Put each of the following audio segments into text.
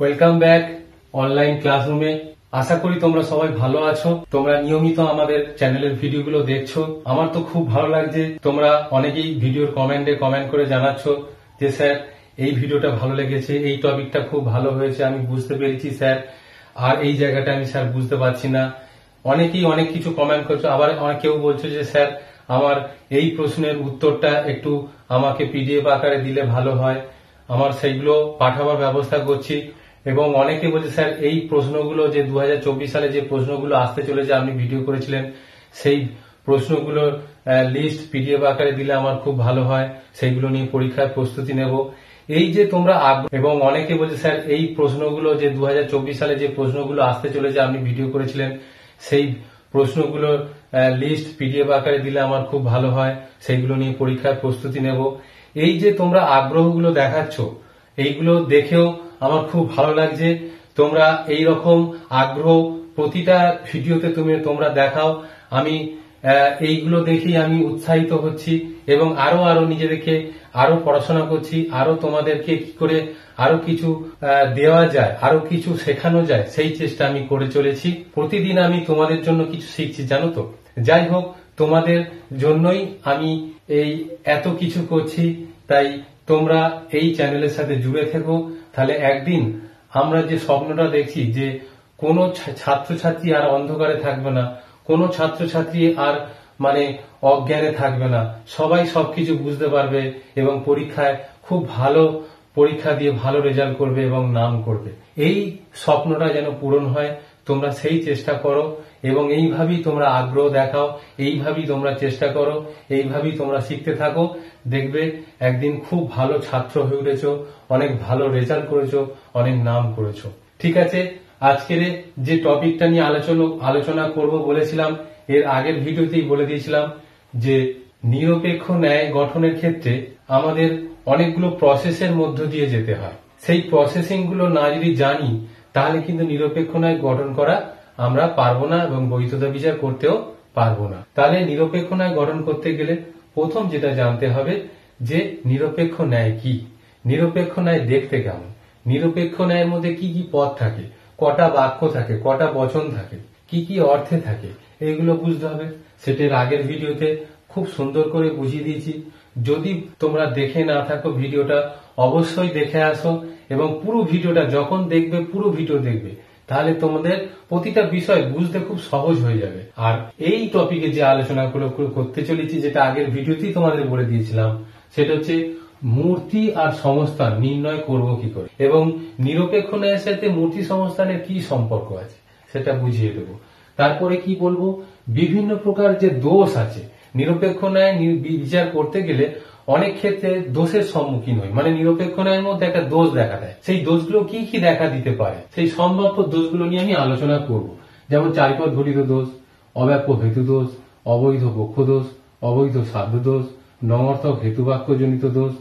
Welcome back online ক্লাসরুমে। আশা করি তোমরা সবাই ভালো আছো। তোমরা নিয়মিত আমাদের চ্যানেলের ভিডিওগুলো দেখছো। আমার তো খুব ভালো লাগছে, তোমরা অনেকেই ভিডিওর কমেন্টে কমেন্ট করে জানাচ্ছ যে স্যার এই ভিডিওটা ভালো লেগেছে, এই টপিকটা খুব ভালো হয়েছে, আমি বুঝতে পেরেছি স্যার, আর এই জায়গাটা আমি স্যার বুঝতে পারছি না। অনেকেই অনেক কিছু কমেন্ট করছো। আবার কেউ বলছো যে স্যার আমার এই প্রশ্নের উত্তরটা একটু আমাকে পিডিএফ আকারে দিলে ভালো হয়, আমার সেইগুলো পাঠাবার ব্যবস্থা করছি। এবং অনেকে বলছে স্যার এই প্রশ্নগুলো যে 2024 সালে যে প্রশ্নগুলো আসতে চলেছে আপনি ভিডিও করেছিলেন, সেই প্রশ্নগুলোর লিস্ট পিডিএফ আকারে দিলে আমার খুব ভালো হয়, সেইগুলো নিয়ে পরীক্ষার প্রস্তুতি নেব। এই যে তোমরা এবং অনেকে বলছে স্যার এই প্রশ্নগুলো যে 2024 সালে যে প্রশ্নগুলো আসতে চলেছে আপনি ভিডিও করেছিলেন, সেই প্রশ্নগুলোর লিস্ট পিডিএফ আকারে দিলে আমার খুব ভালো হয়, সেইগুলো নিয়ে পরীক্ষার প্রস্তুতি নেব। এই যে তোমরা আগ্রহগুলো দেখাচ্ছ, এইগুলো দেখেও আমার খুব ভালো লাগছে। তোমরা এই রকম আগ্রহ প্রতিটা ভিডিওতে তোমরা দেখাও। আমি এইগুলো দেখেই আমি উৎসাহিত হচ্ছি এবং আরো নিজেদেরকে আরো পড়াশোনা করছি, আরো তোমাদেরকে কি করে আরো কিছু দেওয়া যায়, আরো কিছু শেখানো যায়, সেই চেষ্টা আমি করে চলেছি। প্রতিদিন আমি তোমাদের জন্য কিছু শিখছি, জানো তো। যাই হোক, তোমাদের জন্যই আমি এই এত কিছু করছি, তাই তোমরা এই চ্যানেলের সাথে জুড়ে থেকো। তাহলে একদিন আমরা যে স্বপ্নটা দেখছি যে কোনো ছাত্রছাত্রী আর অন্ধকারে থাকবে না, কোনো ছাত্রছাত্রী আর অজ্ঞানে থাকবে না, সবাই সবকিছু বুঝতে পারবে এবং পরীক্ষায় খুব ভালো পরীক্ষা দিয়ে ভালো রেজাল্ট করবে এবং নাম করবে। এই স্বপ্নটা যেন পূরণ হয়, তোমরা সেই চেষ্টা করো এবং এইভাবেই তোমরা আগ্রহ দেখাও, এইভাবেই তোমরা চেষ্টা করো, এইভাবেই তোমরা শিখতে থাকো। দেখবে একদিন খুব ভালো ছাত্র হয়ে উঠেছো, অনেক ভালো রেজাল্ট করেছো, অনেক নাম করেছো। ঠিক আছে, আজকের যে টপিকটা নিয়ে আলোচনা করব বলেছিলাম, এর আগের ভিডিওতেই বলে দিয়েছিলাম যে নিরপেক্ষ ন্যায় গঠনের ক্ষেত্রে আমাদের অনেকগুলো প্রসেসের মধ্য দিয়ে যেতে হয়। সেই প্রসেসিং গুলো না যদি জানি, তাহলে কিন্তু নিরপেক্ষ ন্যায় গঠন করা আমরা পারবো না এবং বৈধতা বিচার করতেও পারবো না। তাহলে নিরপেক্ষ ন্যায় গঠন করতে গেলে প্রথম যেটা জানতে হবে যে নিরপেক্ষ ন্যায় কি, নিরপেক্ষ ন্যায় দেখতে কেমন, নিরপেক্ষ ন্যায়ের মধ্যে কি কি পদ থাকে, কটা বাক্য থাকে, কটা বচন থাকে, কি কি অর্থে থাকে, এগুলো বুঝতে হবে। সেটার আগের ভিডিওতে খুব সুন্দর করে বুঝিয়ে দিয়েছি। যদি তোমরা দেখে না থাকো ভিডিওটা, অবশ্যই দেখে আসো এবং পুরো ভিডিওটা যখন দেখবে, পুরো ভিডিও দেখবে, তাহলে তোমাদের প্রতিটা বিষয় বুঝতে খুব সহজ হয়ে যাবে। আর এই টপিকে যে আলোচনাগুলো করতে চলেছি, যেটা আগের ভিডিওতেই তোমাদের বলে দিয়েছিলাম, সেটা হচ্ছে মূর্তি আর সংস্থান নির্ণয় করব কি করে এবং নিরপেক্ষ ন্যায়ের সাথে মূর্তি সংস্থানের কি সম্পর্ক আছে সেটা বুঝিয়ে দেবো। তারপরে কি বলবো, বিভিন্ন প্রকার যে দোষ আছে, নিরপেক্ষ ন্যায় বিচার করতে গেলে অনেক ক্ষেত্রে দোষের সম্মুখীন হই, নিরপেক্ষ ন্যায়ের মধ্যে একটা দোষ দেখা দেয়। সেই দোষগুলো কি কি দেখা দিতে পারে, সেই সম্ভাব্য দোষগুলো নিয়ে আমি আলোচনা করব। যেমন চারিপদ ঘটিত দোষ, অব্যাপ্য হেতু দোষ, অবৈধ পক্ষ দোষ, অবৈধ সাধ্য দোষ, নঙর্থক হেতুবাক্যজনিত দোষ,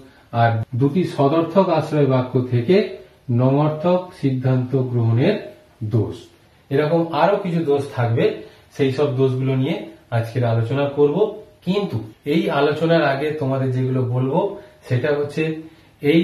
আর দুটি সদর্থক আশ্রয় বাক্য থেকে নঙর্থক সিদ্ধান্ত গ্রহণের দোষ। এরকম আরো কিছু দোষ থাকবে, সেই সব দোষগুলো নিয়ে আজকের আলোচনা করব। কিন্তু এই আলোচনার আগে তোমাদের যেগুলো বলবো সেটা হচ্ছে, এই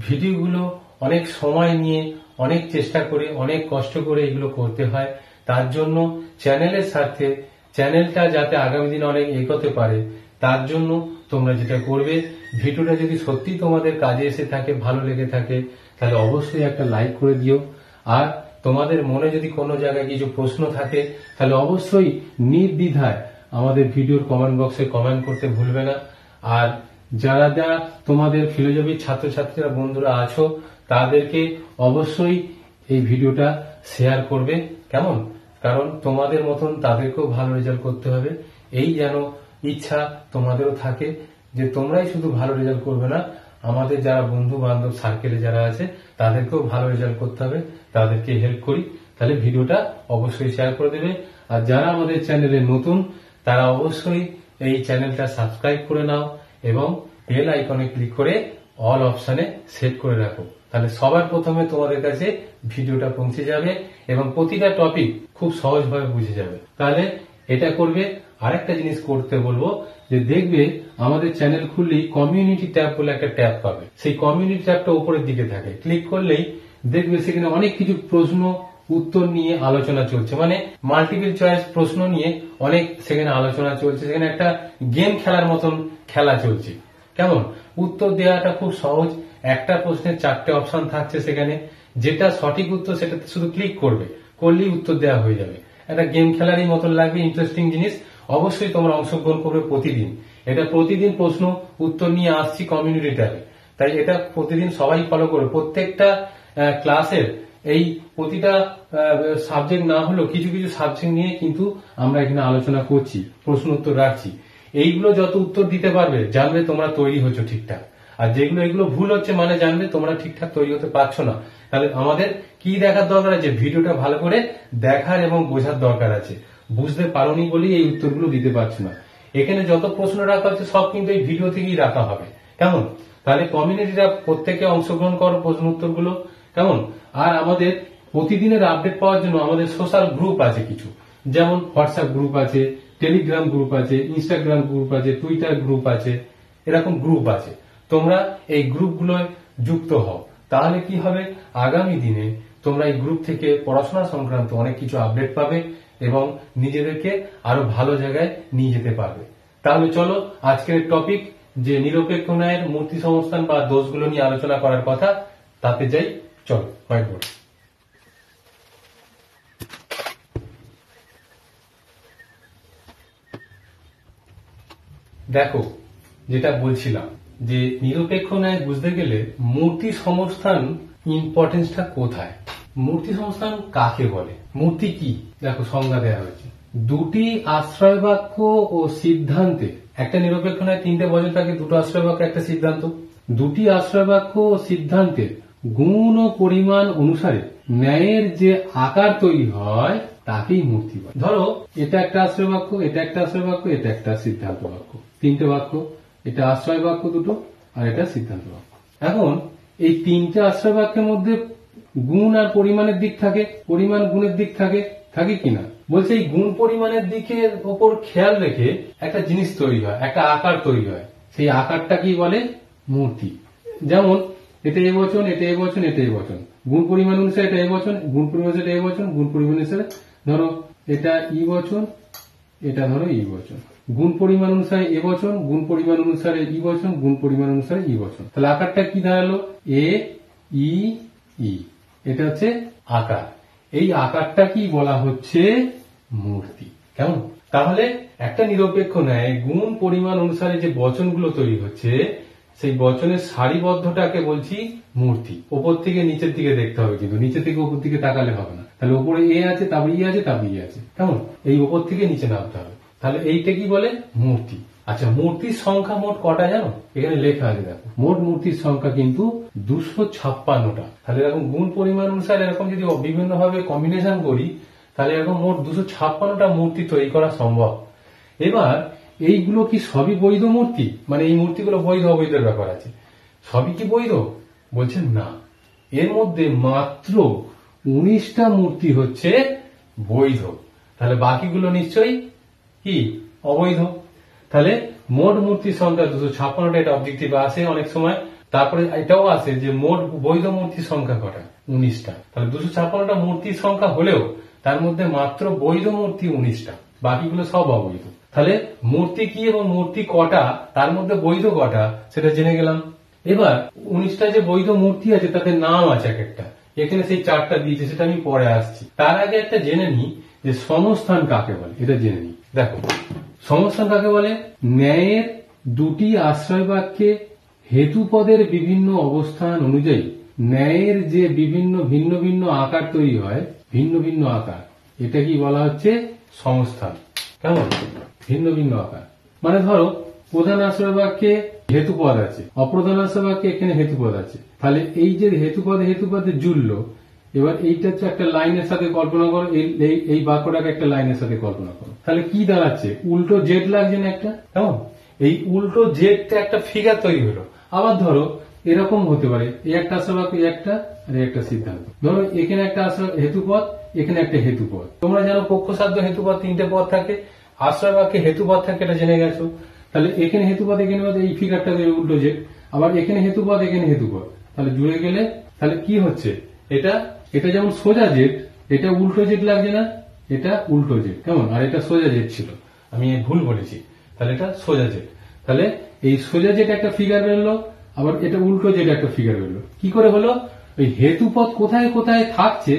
ভিডিওগুলো অনেক সময় নিয়ে, অনেক চেষ্টা করে, অনেক কষ্ট করে এগুলো করতে হয়। তার জন্য চ্যানেলের স্বার্থে, চ্যানেলটা যাতে আগামী দিনে অনেক এগোতে পারে, তার জন্য তোমরা যেটা করবে, ভিডিওটা যদি সত্যি তোমাদের কাজে এসে থাকে, ভালো লেগে থাকে, তাহলে অবশ্যই একটা লাইক করে দিও। আর তোমাদের মনে যদি কোনো জায়গায় কিছু প্রশ্ন থাকে, তাহলে অবশ্যই নির্দ্বিধায় আমাদের ভিডিওর কমেন্ট বক্সে কমেন্ট করতে ভুলবে না। আর যারা তোমাদের ফিলোজফির ছাত্রছাত্রীরা বন্ধুরা আছো, তাদেরকে অবশ্যই এই ভিডিওটা শেয়ার করবে, কেমন? কারণ তোমাদের মতন তাদেরকেও ভালো রেজাল্ট করতে হবে, এই যেন ইচ্ছা তোমাদেরও থাকে যে তোমরাই শুধু ভালো রেজাল্ট করবে না, আমাদের যারা বন্ধু বান্ধব সার্কেলে যারা আছে তাদেরকেও ভালো রেজাল্ট করতে হবে, তাদেরকে হেল্প করি। তাহলে ভিডিওটা অবশ্যই শেয়ার করে দেবে। আর যারা আমাদের চ্যানেলে নতুন, তারা অবশ্যই এই চ্যানেলটা সাবস্ক্রাইব করে নাও এবং বেল আইকনে ক্লিক করে অল অপশনে সেট করে রাখো। তাহলে সবার প্রথমে তোমাদের কাছে ভিডিওটা পৌঁছে যাবে এবং প্রতিটা টপিক খুব সহজভাবে বুঝে যাবে। তাহলে এটা করবে। আরেকটা জিনিস করতে বলবো, যে দেখবে আমাদের চ্যানেল খুললেই কমিউনিটি ট্যাব বলে একটা ট্যাব পাবে। সেই কমিউনিটি ট্যাবটা উপরের দিকে থাকে, ক্লিক করলেই দেখবে সেখানে অনেক কিছু প্রশ্ন উত্তর নিয়ে আলোচনা চলছে, মানে মাল্টিপল চয়েস প্রশ্ন নিয়ে অনেক সেখানে আলোচনা চলছে। সেখানে একটা গেম খেলার মতন খেলা চলছে। কেমন? উত্তর দেওয়াটা খুব সহজ। একটা প্রশ্নের 4টে অপশন থাকছে সেখানে, যেটা সঠিক উত্তর সেটাতে শুধু ক্লিক করলেই উত্তর দেওয়া হয়ে যাবে। একটা গেম খেলারই মতন লাগবে, ইন্টারেস্টিং জিনিস। অবশ্যই তোমরা অংশগ্রহণ করবে প্রতিদিন। এটা প্রতিদিন প্রশ্ন উত্তর নিয়ে আসছি কমিউনিটি ট্যাবে, তাই এটা প্রতিদিন সবাই ফলো করবে। প্রত্যেকটা ক্লাসের এই প্রতিটা সাবজেক্ট না হলেও কিছু কিছু সাবজেক্ট নিয়ে কিন্তু আমরা এখানে আলোচনা করছি, প্রশ্ন উত্তর রাখছি। এইগুলো যত উত্তর দিতে পারবে জানবে তোমরা তৈরি হচ্ছ ঠিকঠাক। আর যেগুলো এগুলো ভুল হচ্ছে মানে জানবে তোমরা ঠিকঠাক তৈরি হতে পারছো না। তাহলে আমাদের কি দেখার দরকার আছে? ভিডিওটা ভালো করে দেখার এবং বোঝার দরকার আছে। বুঝতে পারোনি বলেই এই উত্তরগুলো দিতে পারছো না। এখানে যত প্রশ্ন রাখা হচ্ছে সব কিন্তু এই ভিডিও থেকেই রাখা হবে। কেমন? তাহলে কমিউনিটিরা প্রত্যেকে অংশগ্রহণ করো প্রশ্ন উত্তরগুলো। কেমন? আর আমাদের প্রতিদিনের আপডেট পাওয়ার জন্য আমাদের সোশ্যাল গ্রুপ আছে কিছু, যেমন হোয়াটসঅ্যাপ গ্রুপ আছে, টেলিগ্রাম গ্রুপ আছে, ইনস্টাগ্রাম গ্রুপ আছে, টুইটার গ্রুপ আছে, এরকম গ্রুপ আছে। তোমরা এই গ্রুপগুলোয় যুক্ত হও, তাহলে কি হবে? আগামী দিনে তোমরা এই গ্রুপ থেকে পড়াশোনা সংক্রান্ত অনেক কিছু আপডেট পাবে এবং নিজেদেরকে আরো ভালো জায়গায় নিয়ে যেতে পারবে। তাহলে চলো আজকের টপিক যে নিরপেক্ষ ন্যায়ের মূর্তি সংস্থান বা দোষগুলো নিয়ে আলোচনা করার কথা, তাতে যাই। চলো হোয়াইট বোর্ড। দেখো, যেটা বলছিলাম যে নিরপেক্ষ ন্যায় বুঝতে গেলে মূর্তি সংস্থান ইম্পর্টেন্সটা কোথায়, মূর্তি সংস্থান কাকে বলে, মূর্তি কি? দেখো সংজ্ঞা দেওয়া হয়েছে, দুটি আশ্রয় বাক্য ও সিদ্ধান্তে। একটা নিরপেক্ষ ন্যায় 3টে বচন থাকে, দুটো আশ্রয় বাক্য একটা সিদ্ধান্ত। দুটি আশ্রয় বাক্য ও সিদ্ধান্তের গুণ ও পরিমাণ অনুসারে ন্যায়ের যে আকার তৈরি হয় তাকেই মূর্তি বলে। ধরো এটা একটা আশ্রয় বাক্য, এটা একটা আশ্রয় বাক্য, এটা একটা সিদ্ধান্ত বাক্য, 3টে বাক্য। এটা আশ্রয় বাক্য দুটো আর এটা সিদ্ধান্ত বাক্য। এখন এই 3টে আশ্রয় বাক্যের মধ্যে গুণ আর পরিমাণের দিক থাকে, পরিমাণ গুণের দিক থাকে, থাকে কিনা? বলছে এই গুণ পরিমাণের দিকের ওপর খেয়াল রেখে একটা জিনিস তৈরি হয়, একটা আকার তৈরি হয়। সেই আকারটা কি বলে? মূর্তি। যেমন এটা এ বচন, এটা এ বচন, এটা এ বচন, গুণ পরিমাণ অনুসারে এটা এ বচন, গুণ পরিমাণ অনুসারে এ বচন, গুণ পরিমাণ অনুসারে ধরো এটা ই বচন, এটা ধরো ই বচন, গুণ পরিমাণ অনুসারে এ বচন, গুণ পরিমাণ অনুসারে ই বচন, গুণ পরিমাণ অনুসারে ই বচন। তাহলে আকারটা কি দাঁড়ালো? এ ই ই। এটা হচ্ছে আকার। এই আকারটা কি বলা হচ্ছে? মূর্তি। কেমন? তাহলে একটা নিরপেক্ষ ন্যায় গুণ পরিমাণ অনুসারে যে বচনগুলো তৈরি হচ্ছে সেই বচনের সারিবদ্ধটাকে বলছি মূর্তি। ওপর থেকে নিচের দিকে দেখতে হবে, কিন্তু নিচের থেকে উপর দিকে তাকালে হবে না। তাহলে উপরে এ আছে, তারপর ই আছে, তারপর ই আছে। কেমন? এই উপর থেকে নিচে নামতে হবে। তাহলে এইটা কি বলে? মূর্তি। আচ্ছা, মূর্তির সংখ্যা মোট কটা জানো? এখানে লেখা আছে, দেখো মোট মূর্তির সংখ্যা কিন্তু 256টা। তাহলে এরকম গুণ পরিমাণ অনুসারে এরকম যদি বিভিন্ন ভাবে কম্বিনেশন করি তাহলে এরকম মোট 256টা মূর্তি তৈরি করা সম্ভব। এবার এইগুলো কি সবই বৈধ মূর্তি? মানে এই মূর্তিগুলো বৈধ অবৈধের ব্যাপার আছে, সবই কি বৈধ? বলছেন না, এর মধ্যে মাত্র 19টা মূর্তি হচ্ছে বৈধ। তাহলে বাকিগুলো নিশ্চয়ই কি অবৈধ। তাহলে মোট মূর্তির সংখ্যা 256টা, এটা অবজেক্টিভ আসে অনেক সময়। তারপরে এটাও আসে যে মোট বৈধ মূর্তির সংখ্যা কটা? 19টা। তাহলে 256টা মূর্তির সংখ্যা হলেও তার মধ্যে মাত্র বৈধ মূর্তি 19টা, বাকিগুলো সব অবৈধ। তাহলে মূর্তি কি এবং মূর্তি কটা, তার মধ্যে বৈধ কটা সেটা জেনে গেলাম। এবার 19টা যে বৈধ মূর্তি আছে তাদের নাম আছে এক একটা, এখানে সেই 4টা দিয়েছে, সেটা আমি পরে আসছি। তার আগে একটা জেনে নি যে সমস্থান কাকে বলে, এটা জেনে নি। দেখো সমস্থান কাকে বলে? ন্যায়ের দুটি আশ্রয় বাক্যে হেতুপদের বিভিন্ন অবস্থান অনুযায়ী ন্যায়ের যে বিভিন্ন ভিন্ন ভিন্ন আকার তৈরি হয়, ভিন্ন ভিন্ন আকার, এটা কি বলা হচ্ছে? সংস্থান। কেমন? ভিন্ন ভিন্ন আকার মানে ধরো প্রধান আশ্রয় বাক্যে হেতুপদ আছে, অপ্রধান আশ্রয় বাক্যে এখানে হেতুপদ আছে। তাহলে এই যে হেতুপদে জুড়ল, এবার এইটা হচ্ছে একটা লাইনের সাথে কল্পনা করো, এই বাক্যটাকে একটা লাইনের সাথে কল্পনা করো। তাহলে কি দাঁড়াচ্ছে? উল্টো জেড লাগছে না একটা? কেমন? এই উল্টো জেডটা একটা ফিগার তৈরি হলো। আবার ধরো এরকম হতে পারে, এই একটা আশ্রয় বাক্য, একটা আর একটা সিদ্ধান্ত। ধরো এখানে একটা হেতুপদ, এখানে একটা হেতুপদ। তোমরা জানো পক্ষসাধ্য হেতুপদ 3টে পদ থাকে, আশ্রয় বাক্যে হেতুপদ থাকে, এটা জেনে গেছো। তাহলে এখানে হেতুপদ, এখানে এই ফিগারটা উল্টো জেড, আবার এখানে হেতুপদ, এখানে হেতুপদ, তাহলে জুড়ে গেলে তাহলে কি হচ্ছে? এটা এটা যেমন সোজা জেড, এটা উল্টো জেড লাগছে না, এটা উল্টো জেড কেমন, আর এটা সোজা জেড ছিল, আমি ভুল বলেছি, তাহলে এটা সোজা জেড। তাহলে এই সোজা জেড একটা ফিগার বেরোলো, আবার এটা উল্টো জেড একটা ফিগার বেরোলো। কি করে হলো? ওই হেতুপদ কোথায় কোথায় থাকছে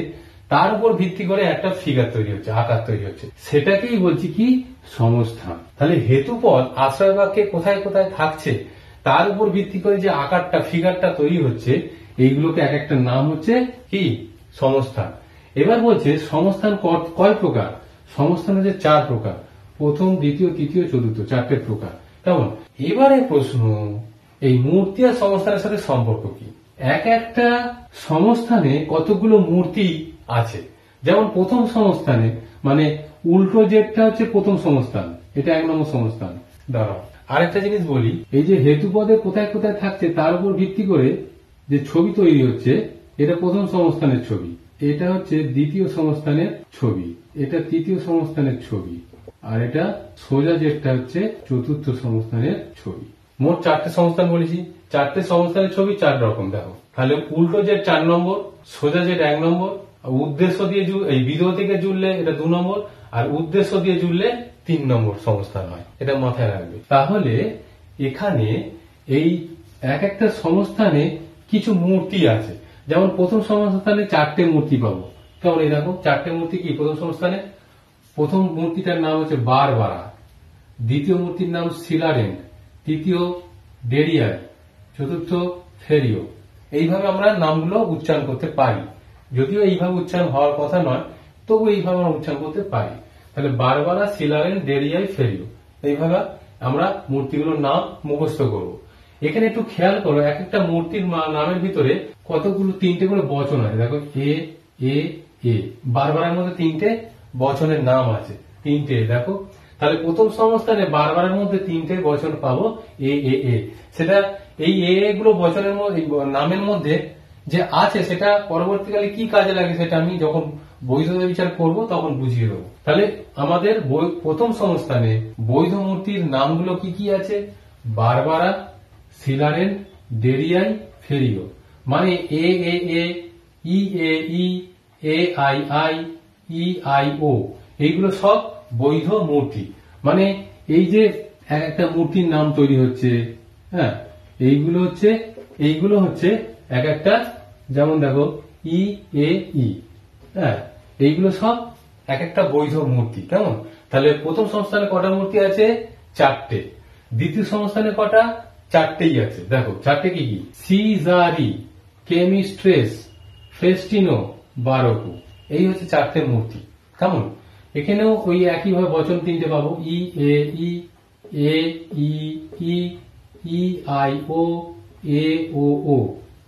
তার উপর ভিত্তি করে একটা ফিগার তৈরি হচ্ছে, আকার তৈরি হচ্ছে, সেটাকেই বলছি কি সমস্থান। তাহলে হেতুপদ আশ্রয় বাক্যে কোথায় কোথায় থাকছে তার উপর ভিত্তি করে যে আকারটা ফিগারটা তৈরি হচ্ছে, এইগুলোকে এক একটা নাম হচ্ছে কি সমস্থান। এবার বলছে সমস্থান কয় প্রকার? সমস্থান হচ্ছে 4 প্রকার, প্রথম, দ্বিতীয়, তৃতীয়, চতুর্থ, 4টে প্রকার। কেমন? এবারে প্রশ্ন, এই মূর্তি আর সমস্থানের সাথে সম্পর্ক কি? এক একটা সমস্থানে কতগুলো মূর্তি আছে। যেমন প্রথম সমস্থানে মানে উল্টো জেডটা হচ্ছে প্রথম সমস্থান, এটা 1 নম্বর সমস্থান। দাঁড়াও, আরেকটা জিনিস বলি, এই যে হেতুপদে কোথায় কোথায় থাকছে তার উপর ভিত্তি করে যে ছবি তৈরি হচ্ছে, এটা প্রথম সমস্থানের ছবি, এটা হচ্ছে দ্বিতীয় সমস্থানের ছবি, এটা তৃতীয় সমস্থানের ছবি, আর এটা সোজা জেডটা হচ্ছে চতুর্থ সমস্থানের ছবি। মোট 4টে সমস্থান বলেছি, 4টে সমস্থানের ছবি 4 রকম। দেখো, তাহলে উল্টো জেড 4 নম্বর, সোজা জেড 1 নম্বর, উদ্দেশ্য দিয়ে এই বিধেয় থেকে জুড়লে এটা 2 নম্বর, আর উদ্দেশ্য দিয়ে জুড়লে 3 নম্বর সমস্থান হয়, এটা মাথায় রাখবে। তাহলে এখানে এই এক একটা সমস্থানে কিছু মূর্তি আছে। যেমন প্রথম সমস্থানে 4টে মূর্তি পাবো। কেমন? এই দেখো 4টে মূর্তি কি প্রথম সমস্থানে? প্রথম মূর্তিটার নাম হচ্ছে বারবারা, দ্বিতীয় মূর্তির নাম সিলারেন্ট, তৃতীয় ডেরিয়ার, চতুর্থ ফেরিও। এইভাবে আমরা নামগুলো উচ্চারণ করতে পারি, যদিও এইভাবে উচ্চারণ হওয়ার কথা নয়, তবু এইভাবে আমরা উচ্চারণ করতে পারি। তাহলে বারবারা, সিলারেন্ট, ডেরিয়াই, ফেরিও, এইভাবে আমরা মূর্তিগুলোর নাম মুখস্থ করব। এখানে একটু খেয়াল করো, এক একটা মূর্তির নামের ভিতরে কতগুলো 3টে করে বচন আছে। দেখো এ এ এ, বারবারের মধ্যে 3টে বচনের নাম আছে, 3টে। দেখো, তাহলে প্রথম সমস্থানে বারবারের মধ্যে 3টে বচন পাবো এ এ এ। সেটা এই এ গুলো বচনের মধ্যে, নামের মধ্যে যে আছে, সেটা পরবর্তীকালে কি কাজে লাগে সেটা আমি যখন বৈধতা বিচার করব তখন বুঝিয়ে দেবো। তাহলে আমাদের প্রথম সমস্থানে বৈধ মূর্তির নামগুলো কি কি আছে? Barbara, Celarent, Darii, Ferio. মানে A A A, E A E, A I I, E I O, এইগুলো সব বৈধ মূর্তি। মানে এই যে একটা মূর্তির নাম তৈরি হচ্ছে, হ্যাঁ, এইগুলো হচ্ছে এক একটা, যেমন দেখো ই এ ই, হ্যাঁ, এইগুলো সব এক একটা বৈধ মূর্তি। কেমন? তাহলে প্রথম সংস্থানে কটা মূর্তি আছে? 4টে। দ্বিতীয় সংস্থানে কটা? 4টেই আছে। দেখো 4টে কি কি? সিজারি, কেমিস্ট্রেস, ফেস্টিনো, বারোকু, এই হচ্ছে 4টে মূর্তি। কেমন? এখানেও ওই একইভাবে বচন 3টে পাবো, ই A E, A E E, E I ও, এ ও ও,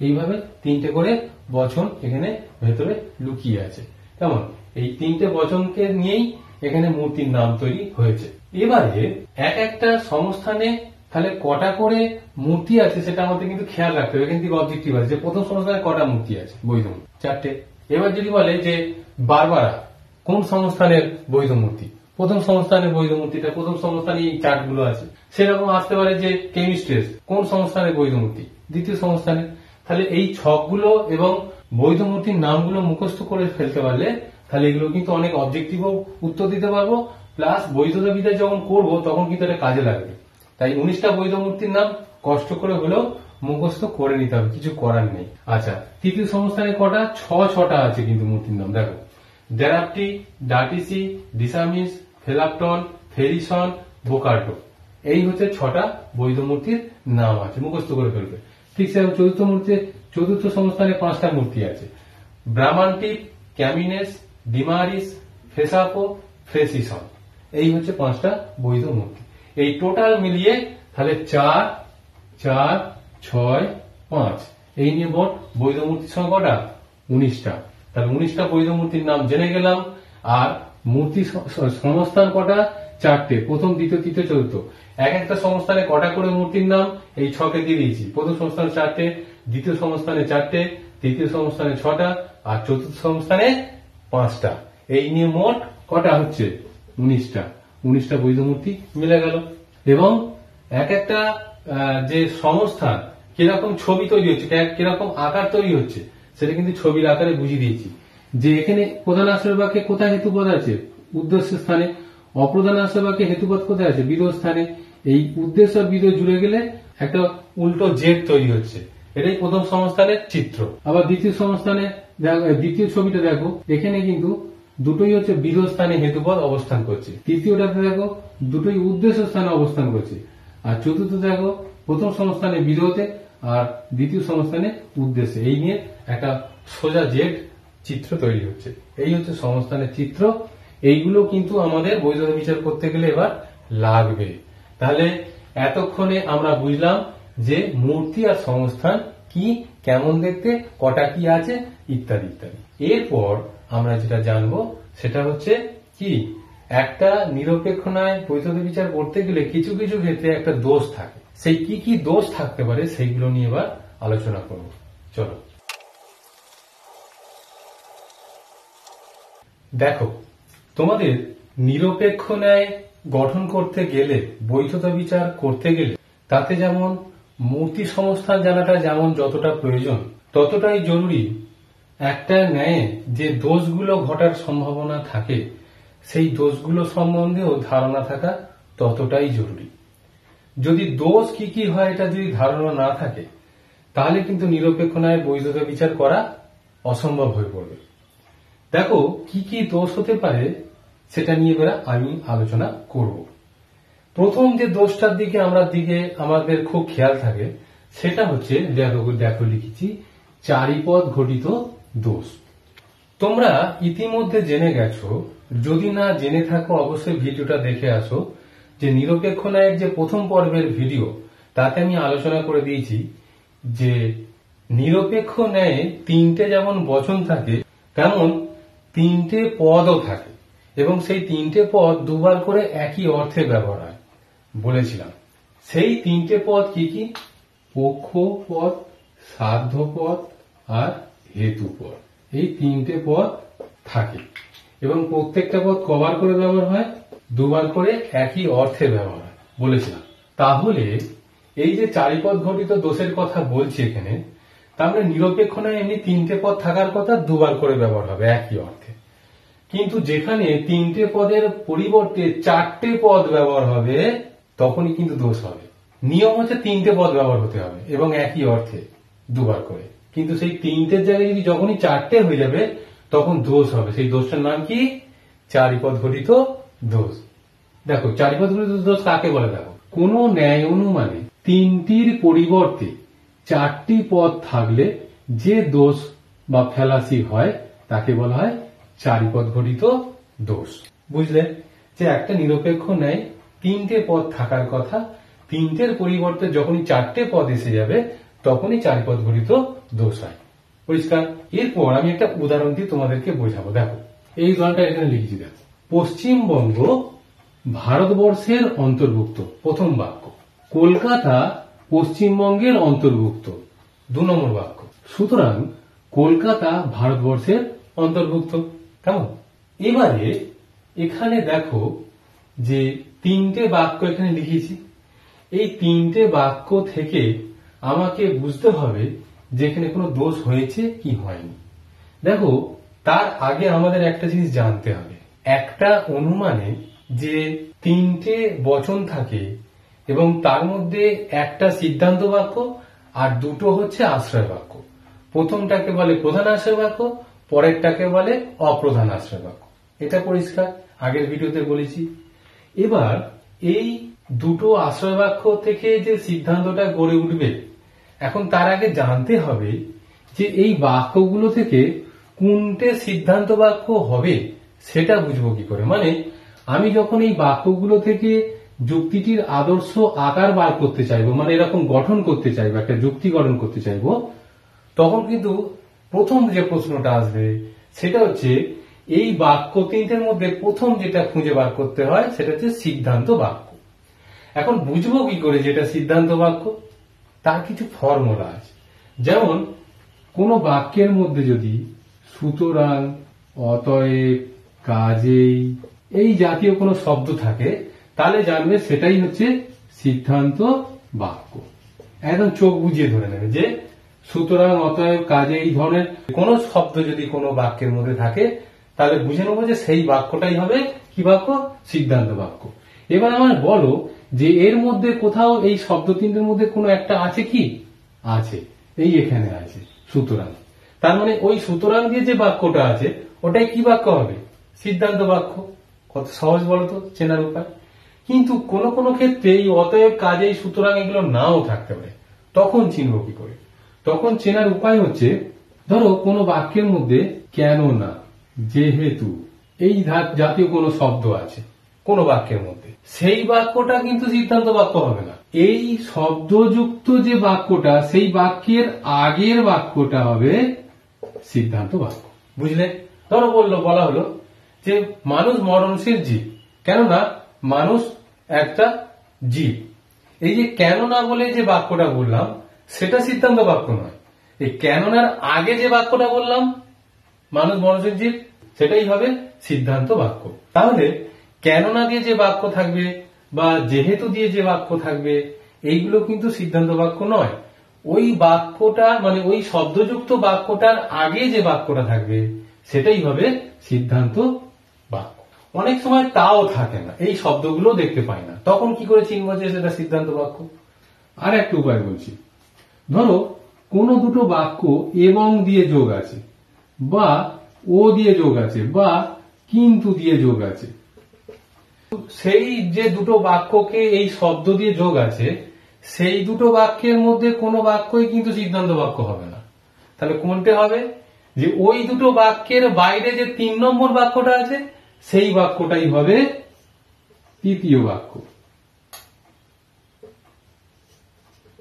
এইভাবে 3টে করে বচন এখানে ভেতরে লুকিয়ে আছে। কেমন? এই 3টে বচনকে নিয়েই এখানে মূর্তির নাম তৈরি হয়েছে। এবারে এক একটা সমস্থানে তাহলে কটা করে মূর্তি আছে সেটা আমাদের কিন্তু খেয়াল রাখতে হবে। এখান থেকে অবজেক্টিভ আছে যে প্রথম সংস্থানে কটা মূর্তি আছে বৈধ? 4টে। এবার যদি বলে যে বারবারা কোন সংস্থানের বৈধ মূর্তি, প্রথম সংস্থানের বৈধ মূর্তিটা প্রথম সংস্থানে এই চার্টগুলো আছে। সেরকম আসতে পারে যে কেমিস্ট্রেস কোন সংস্থানের বৈধ মূর্তি, দ্বিতীয় সংস্থানে। তাহলে এই ছকগুলো এবং বৈধ মূর্তির নামগুলো মুখস্থ করে ফেলতে পারলে তাহলে এগুলো কিন্তু অনেক অবজেক্টিভ উত্তর দিতে পারবো, প্লাস বৈধতা বিধায় যখন করবো তখন কিন্তু এটা কাজে লাগবে। তাই 19টা বৈধ মূর্তির নাম কষ্ট করে হলেও মুখস্থ করে নিতে হবে, কিছু করার নেই। আচ্ছা, তৃতীয় সংস্থানে কটা? 6টা আছে কিন্তু মূর্তির নাম। দেখো ডেরাপ্টি, ডাটিসি, ডিসামিস, ফেলাপটন, ফেরিসন, বোকার্টো, এই হচ্ছে 6টা বৈধ মূর্তির নাম আছে, মুখস্থ করে ফেলবে। ঠিক সেরকম চতুর্থ সংস্থানে 5টা মূর্তি আছে, ব্রাহ্মান্টিপ, ক্যামিনেস, ডিমারিস, ফেসাপো, ফ্রেসিসন, এই হচ্ছে 5টা বৈধ মূর্তি। এই টোটাল মিলিয়ে তাহলে 4, 4, 6, 5, এই নিয়ে মোট বৈধ মূর্তির সংখ্যা কটা? 19টা। তাহলে 19টা বৈধ মূর্তির নাম জেনে গেলাম। আর মূর্তি সংস্থান কটা? 4টে, প্রথম, দ্বিতীয়, তৃতীয়, চতুর্থ। এক একটা সংস্থানে কটা করে মূর্তির নাম এই ছকে দিয়ে দিয়েছি। প্রথম সংস্থানে 4টে, দ্বিতীয় সংস্থানে 4টে, তৃতীয় সংস্থানে 6টা, আর চতুর্থ সংস্থানে 5টা। এই নিয়ে মোট কটা হচ্ছে? 19টা। 19টা বৈধ মূর্তি মিলে গেল। এবং এক একটা যে সংস্থান কিরকম ছবি তৈরি হচ্ছে, কিরকম আকার তৈরি হচ্ছে, সেটা কিন্তু ছবির আকারে বুঝিয়ে দিয়েছি যে এখানে প্রধান আশ্রয় বাক্যে কোথায় হেতুপদ আছে, উদ্দেশ্য স্থানে। অপ্রধান আশ্রয় বাক্যে হেতুপদ কোথায় আছে, বিধেয় স্থানে। এই উদ্দেশ্য আর বিধেয় জুড়ে গেলে একটা উল্টো জেড তৈরি হচ্ছে। এটাই প্রথম সংস্থানের চিত্র। আবার দ্বিতীয় সংস্থানে দ্বিতীয় ছবিটা দেখো, এখানে কিন্তু দুটোই হচ্ছে বিধেয় স্থানে হেতুপদ অবস্থান করছে। তৃতীয়টাতে দেখো দুটোই উদ্দেশ্য স্থানে অবস্থান করছে। আর চতুর্থ দেখো প্রথম সংস্থানে বিধেয়তে আর দ্বিতীয় সংস্থানে উদ্দেশ্যে। এই নিয়ে একটা সোজা জেড চিত্র তৈরি হচ্ছে। এই হচ্ছে সংস্থানের চিত্র। এইগুলো কিন্তু আমাদের বৈধতা বিচার করতে গেলে এবার লাগবে। তাহলে এতক্ষণে আমরা বুঝলাম যে মূর্তি আর সংস্থান কি, কেমন দেখতে, কটা কি আছে, ইত্যাদি ইত্যাদি। এরপর আমরা যেটা জানবো সেটা হচ্ছে কি, একটা নিরপেক্ষ ন্যায় বৈধতা বিচার করতে গেলে কিছু কিছু ক্ষেত্রে একটা দোষ থাকে। সেই কি কি দোষ থাকতে পারে সেইগুলো নিয়ে এবার আলোচনা করব। চলো দেখো, তোমাদের নিরপেক্ষ ন্যায় গঠন করতে গেলে, বৈধতা বিচার করতে গেলে, তাতে যেমন মূর্তি সংস্থান জানাটা যেমন যতটা প্রয়োজন, ততটাই জরুরি একটা ন্যায়ে যে দোষগুলো ঘটার সম্ভাবনা থাকে সেই দোষগুলো সম্বন্ধেও ধারণা থাকা ততটাই জরুরি। যদি দোষ কি কি হয় এটা যদি ধারণা না থাকে তাহলে কিন্তু নিরপেক্ষ ন্যায় বৈধতা বিচার করা অসম্ভব হয়ে পড়বে। দেখো কি কি দোষ হতে পারে সেটা নিয়ে এবার আমি আলোচনা করব। প্রথম যে দোষটার দিকে আমাদের খুব খেয়াল থাকে সেটা হচ্ছে, দেখো লিখেছি চারিপদ ঘটিত দোষ। তোমরা ইতিমধ্যে জেনে গেছো, যদি না জেনে থাকো অবশ্যই ভিডিওটা দেখে আসো, যে নিরপেক্ষ ন্যায়ের যে প্রথম পর্বের ভিডিও তাতে আমি আলোচনা করে দিয়েছি যে নিরপেক্ষ ন্যায়ে তিনটে যেমন বচন থাকে তেমন তিনটে পদও থাকে এবং সেই তিনটে পদ দুবার করে একই অর্থে ব্যবহার হয় বলেছিলাম। সেই তিনটে পদ কি কি, পক্ষ পদ, সাধ্য পদ আর হেতু পদ। এই তিনটে পদ থাকে এবং প্রত্যেকটা পদ কবার করে ব্যবহার হয়, দুবার করে একই অর্থে ব্যবহার হয় বলেছিলাম। তাহলে এই যে চারিপদ ঘটিত দোষের কথা বলছি এখানে, তাহলে নিরপেক্ষ ন্যায় এমনি তিনটে পদ থাকার কথা, দুবার করে ব্যবহার হবে একই অর্থে। কিন্তু যেখানে তিনটে পদের পরিবর্তে চারটে পদ ব্যবহার হবে তখনই কিন্তু দোষ হবে। নিয়ম হচ্ছে তিনটে পদ ব্যবহার হতে হবে এবং একই অর্থে দুবার করে। কিন্তু সেই তিনটের জায়গায় যদি যখনই চারটে হয়ে যাবে তখন দোষ হবে। সেই দোষটার নাম কি, চারিপদ ঘটিত দোষ। দেখো চারিপদ ঘটিত দোষ কাকে বলে, দেখো কোন ন্যায় অনুমানে তিনটির পরিবর্তে চারটি পদ থাকলে যে দোষ বা ফেলাসি হয় তাকে বলা হয় চারিপদ ঘটিত দোষ। বুঝলে যে একটা নিরপেক্ষ ন্যায় তিনটে পদ থাকার কথা, তিনটের পরিবর্তে যখনই চারটে পদ এসে যাবে তখনই চারিপদ ঘটিত দোষ হয়। পরিষ্কার? এরপর আমি একটা উদাহরণ দিয়ে তোমাদেরকে বোঝাবো। দেখো এই উদাহরণটা এখানে লিখেছি, দেখো পশ্চিমবঙ্গ ভারতবর্ষের অন্তর্ভুক্ত, প্রথম বাক্য। কলকাতা পশ্চিমবঙ্গের অন্তর্ভুক্ত, 2 নম্বর বাক্য। সুতরাং কলকাতা ভারতবর্ষের অন্তর্ভুক্ত। কেমন? এবারে এখানে দেখো যে তিনটে বাক্য এখানে লিখেছি। এই তিনটে বাক্য থেকে আমাকে বুঝতে হবে যে এখানে কোনো দোষ হয়েছে কি হয়নি। দেখো তার আগে আমাদের একটা জিনিস জানতে হবে, একটা অনুমানে যে তিনটে বচন থাকে এবং তার মধ্যে একটা সিদ্ধান্ত বাক্য আর দুটো হচ্ছে আশ্রয় বাক্য। প্রথমটাকে বলে প্রধান আশ্রয় বাক্য, পরেরটাকে বলে অপ্রধান আশ্রয় বাক্য। এটা পরিষ্কার, আগের ভিডিওতে বলেছি। এবার এই দুটো আশ্রয় বাক্য থেকে যে সিদ্ধান্তটা গড়ে উঠবে, এখন তার আগে জানতে হবে যে এই বাক্যগুলো থেকে কোনটে সিদ্ধান্ত বাক্য হবে সেটা বুঝবো কি করে। মানে আমি যখন এই বাক্যগুলো থেকে যুক্তিটির আদর্শ আকার বার করতে চাইবো, মানে এরকম গঠন করতে চাইবো, একটা যুক্তি গঠন করতে চাইবো, তখন কিন্তু প্রথম যে প্রশ্নটা আসবে সেটা হচ্ছে এই বাক্য তিনটের মধ্যে প্রথম যেটা খুঁজে বার করতে হয় সেটা হচ্ছে সিদ্ধান্ত বাক্য। এখন বুঝবো কি করে যেটা সিদ্ধান্ত বাক্য, তার কিছু ফর্মুলা আছে। যেমন কোন বাক্যের মধ্যে যদি সুতরাং, অতএব, কাজেই এই জাতীয় কোনো শব্দ থাকে তাহলে জানবে সেটাই হচ্ছে সিদ্ধান্ত বাক্য। একদম চোখ বুজিয়ে ধরে নেবে যে সুতরাং অতএব কাজে এই ধরনের কোন শব্দ যদি কোনো বাক্যের মধ্যে থাকে তাহলে বুঝে নেবো যে সেই বাক্যটাই হবে কি বাক্য? সিদ্ধান্ত বাক্য। এবার আমার বলো যে এর মধ্যে কোথাও এই শব্দ তিনটের মধ্যে কোনো একটা আছে কি? আছে, এই এখানে আছে সুতরাং। তার মানে ওই সুতরাং দিয়ে যে বাক্যটা আছে ওটাই কি বাক্য হবে? সিদ্ধান্ত বাক্য। কত সহজ বলতো চেনার উপায়। কিন্তু কোন কোন ক্ষেত্রে এই অতএব কাজেই সুতরাং এগুলো নাও থাকতে পারে, তখন চিনবো কি করে? তখন চেনার উপায় হচ্ছে, ধরো কোনো বাক্যের মধ্যে কেন না, যেহেতু এই জাতীয় কোনো শব্দ আছে কোন বাক্যের মধ্যে, সেই বাক্যটা কিন্তু সিদ্ধান্ত বাক্য হবে না। এই শব্দযুক্ত যে বাক্যটা সেই বাক্যের আগের বাক্যটা হবে সিদ্ধান্ত বাক্য। বুঝলে? ধরো বলা হলো যে মানুষ মরণশীল জীব, কেননা মানুষ একটা জীব। এই যে কেননা বলে যে বাক্যটা বললাম সেটা সিদ্ধান্ত বাক্য নয়। এই কেননার আগে যে বাক্যটা বললাম মানুষ মরণশীল জীব, সেটাই হবে সিদ্ধান্ত বাক্য। তাহলে কেননা দিয়ে যে বাক্য থাকবে বা যেহেতু দিয়ে যে বাক্য থাকবে এইগুলো কিন্তু সিদ্ধান্ত বাক্য নয়। ওই বাক্যটা মানে ওই শব্দযুক্ত বাক্যটার আগে যে বাক্যটা থাকবে সেটাই হবে সিদ্ধান্ত বাক্য। অনেক সময় তাও থাকে না, এই শব্দগুলো দেখতে পাই না, তখন কি করে চিনব যে সেটা সিদ্ধান্ত বাক্য? আর একটা উপায় বলছি। ধরো কোনো দুটো বাক্য এবং দিয়ে যোগ আছে, বা ও দিয়ে যোগ আছে, বা কিন্তু দিয়ে যোগ আছে। সেই যে দুটো বাক্যকে এই শব্দ দিয়ে যোগ আছে সেই দুটো বাক্যের মধ্যে কোনো বাক্যই কিন্তু সিদ্ধান্ত বাক্য হবে না। তাহলে কোনটা হবে? যে ওই দুটো বাক্যের বাইরে যে 3 নম্বর বাক্যটা আছে সেই বাক্যটাই হবে তৃতীয় বাক্য।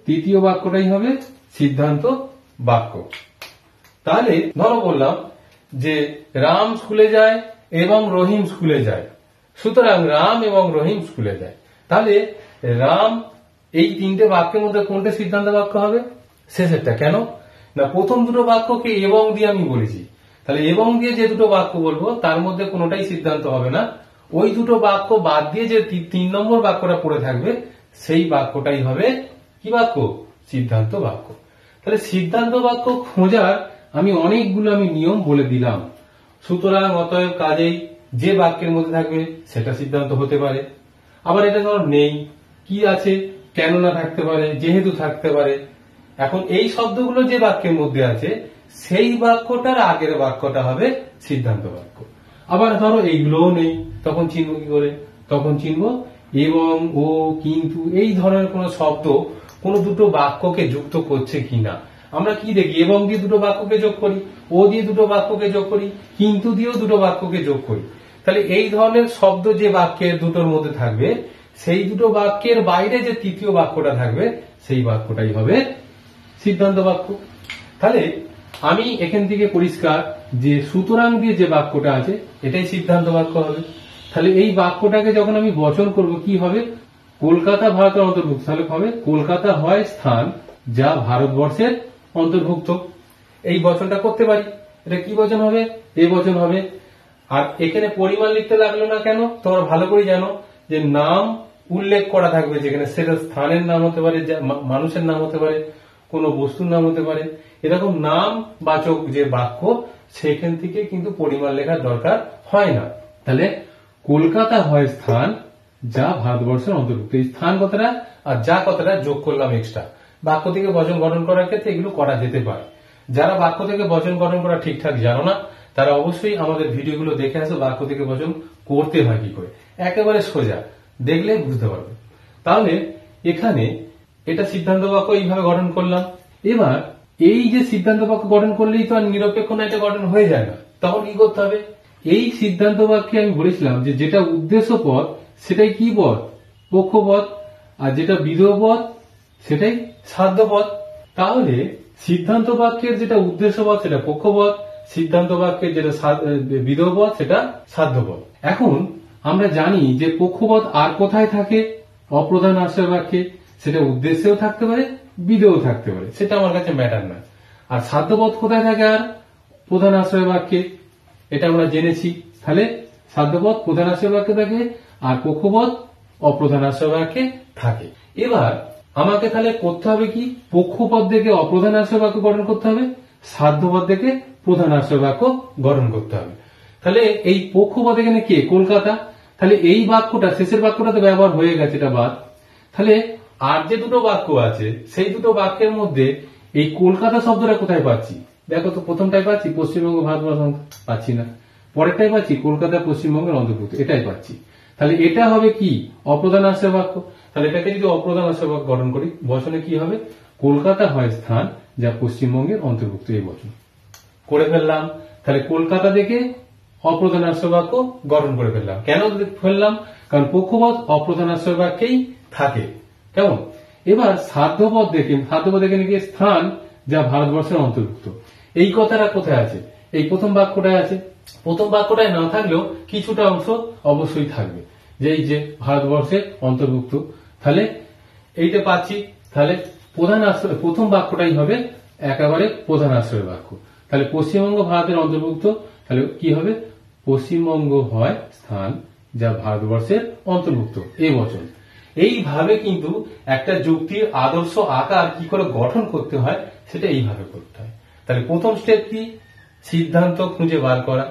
তৃতীয় বাক্যটাই হবে সিদ্ধান্ত বাক্য। তাহলে ধরো বললাম যে রাম স্কুলে যায় এবং রহিম স্কুলে যায়, সুতরাং রাম এবং রহিম স্কুলে যায়। তাহলে রাম এই তিনটে বাক্যের মধ্যে কোনটা সিদ্ধান্ত বাক্য হবে? শেষেরটা। কেন না? প্রথম দুটো বাক্যকে এবং দিয়ে আমি বলেছি, তাহলে এবং দিয়ে যে দুটো বাক্য বলবো তার মধ্যে কোনোটাই সিদ্ধান্ত হবে না। ওই দুটো বাক্য বাদ দিয়ে যে 3 নম্বর বাক্যটা পড়ে থাকবে সেই বাক্যটাই হবে কি বাক্য? সিদ্ধান্ত বাক্য। তাহলে সিদ্ধান্ত বাক্য খোঁজার আমি অনেকগুলো নিয়ম বলে দিলাম। সুতরাং অতএব কাজেই যে বাক্যের মধ্যে থাকবে সেটা সিদ্ধান্ত হতে পারে। আবার এটা ধর নেই, কি আছে? কেননা থাকতে পারে, যেহেতু থাকতে পারে। এখন এই শব্দগুলো যে বাক্যের মধ্যে আছে সেই বাক্যটার আগের বাক্যটা হবে সিদ্ধান্ত বাক্য। আবার ধরো এইগুলোও নেই, তখন চিনব কি করে? তখন চিনব এবং, ও, কিন্তু এই ধরনের কোন শব্দ কোন দুটো বাক্যকে যুক্ত করছে কিনা। আমরা কি দেখি? এবং দিয়ে দুটো বাক্যকে যোগ করি, ও দিয়ে দুটো বাক্যকে যোগ করি, কিন্তু দিয়েও দুটো বাক্যকে যোগ করি। তাহলে এই ধরনের শব্দ যে বাক্যের দুটোর মধ্যে থাকবে সেই দুটো বাক্যের বাইরে যে তৃতীয় বাক্যটা থাকবে সেই বাক্যটাই হবে সিদ্ধান্ত বাক্য। তাহলে আমি এখান থেকে পরিষ্কার যে সুতরাং দিয়ে যে বাক্যটা আছে এটাই সিদ্ধান্ত বাক্য হবে। তাহলে এই বাক্যটাকে যখন আমি বচন করব কি হবে? কলকাতা ভারতের অন্তর্ভুক্ত, তাহলে হবে কলকাতা হয় স্থান যা ভারতবর্ষের অন্তর্ভুক্ত। এই বচনটা করতে পারি। এটা কি বচন হবে? এই বচন হবে। আর এখানে পরিমাণ লিখতে লাগলো না কেন? তোমরা ভালো করে জানো যে নাম উল্লেখ করা থাকবে যেখানে, সেটা স্থানের নাম হতে পারে, মানুষের নাম হতে পারে, কোন বস্তুর নাম হতে পারে। এরকম নাম বাচক যে বাক্য সেখান থেকে কিন্তু পরিমাণ লেখার দরকার হয় না। তাহলে কলকাতা হয় স্থান যা ভারতবর্ষের অন্তর্ভুক্ত। এই স্থান কথাটা আর যা কথাটা যোগ করলাম এক্সট্রা। বাক্য থেকে বচন গঠন করার ক্ষেত্রে এগুলো করা যেতে পারে। যারা বাক্য থেকে বচন গঠন করা ঠিকঠাক জানো না তারা অবশ্যই আমাদের ভিডিওগুলো দেখে আসো বাক্য থেকে বচন করতে হয় কি করে, একেবারে সোজা দেখলে বুঝতে পারবে। তাহলে এখানে এটা সিদ্ধান্ত বাক্য এইভাবে গঠন করলাম। এবার এই যে সিদ্ধান্ত বাক্য গঠন করলেই তো আর নিরপেক্ষ না এটা গঠন হয়ে যায় না, তখন কি করতে হবে? এই সিদ্ধান্ত বাক্যে আমি বলেছিলাম যে যেটা উদ্দেশ্য পদ সেটাই কি পদ? পক্ষপদ। আর যেটা বিধেয় পদ সেটাই সাধ্য পদ। তাহলে সিদ্ধান্ত বাক্যের যেটা উদ্দেশ্য পদ সেটা পক্ষপদ, সিদ্ধান্ত বাক্যের যেটা বিধেয় পদ সেটা সাধ্য পদ। এখন আমরা জানি যে পক্ষপদ আর কোথায় থাকে? অপ্রধান আশ্রয় বাক্যে। সেটা উদ্দেশ্যেও থাকতে পারে, বিধেয় থাকতে পারে, সেটা আমার কাছে ম্যাটার না। আর সাধ্যপদ কোথায় থাকে? আর প্রধান আশ্রয় বাক্যে, এটা আমরা জেনেছি। তাহলে সাধ্যপদ প্রধান আশ্রয় বাক্যে থাকে আর পক্ষপদ অপ্রধান আশ্রয় বাক্যে থাকে। এবার আমাকে তাহলে করতে হবে কি, পক্ষপদ থেকে অপ্রধানাশ্রয় বাক্য গঠন করতে হবে, সাধ্যপদ থেকে প্রধানাশ্রয় বাক্য গঠন করতে হবে। তাহলে এই পক্ষপদ এখানে কে, কলকাতা, তাহলে এই বাক্যটা শেষের বাক্যটাতে ব্যবহার হয়ে গেছে, এটা বাদ। তাহলে আর যে দুটো বাক্য আছে সেই দুটো বাক্যের মধ্যে এই কলকাতা শব্দটা কোথায় পাচ্ছি, দেখো তো, প্রথমটাই পাচ্ছি পশ্চিমবঙ্গ ভারতবর্ষ, পাচ্ছি না। পরেরটাই পাচ্ছি কলকাতা পশ্চিমবঙ্গের অন্তর্ভুক্ত, এটাই পাচ্ছি। তাহলে এটা হবে কি, অপ্রধানাশ্রয় বাক্য। তাহলে এটাকে যদি অপ্রধানাশ্রয় বাক্য গঠন করি, বচনে কি হবে, কলকাতা হয় স্থান যা পশ্চিমবঙ্গের অন্তর্ভুক্ত, এই বচন করে ফেললাম। তাহলে কলকাতা থেকে অপ্রধানাশ্রয় বাক্য গঠন করে ফেললাম। কেন ফেললাম, কারণ পক্ষপদ অপ্রধানাশ্রয় বাক্যেই থাকে। কেমন, এবার সাধ্যপদ দেখে নাকি স্থান যা ভারতবর্ষের অন্তর্ভুক্ত, এই কথাটা কোথায় আছে, এই প্রথম বাক্যটায় আছে। প্রথম বাক্যটায় না থাকলেও কিছুটা অংশ অবশ্যই থাকবে, যে এই যে ভারতবর্ষের অন্তর্ভুক্ত, তাহলে এইটা পাচ্ছি। তাহলে প্রধান আশ্রয়, প্রথম বাক্যটাই হবে একেবারে প্রধান আশ্রয় বাক্য। তাহলে পশ্চিমবঙ্গ ভারতের অন্তর্ভুক্ত, তাহলে কি হবে, পশ্চিমবঙ্গ হয় স্থান যা ভারতবর্ষের অন্তর্ভুক্ত, এই বচন। এইভাবে কিন্তু একটা যুক্তির আদর্শ আকার কি করে গঠন করতে হয় সেটা এইভাবে করতে হয়। তাহলে প্রথম স্টেপ কি, সিদ্ধান্ত খুঁজে বার করা।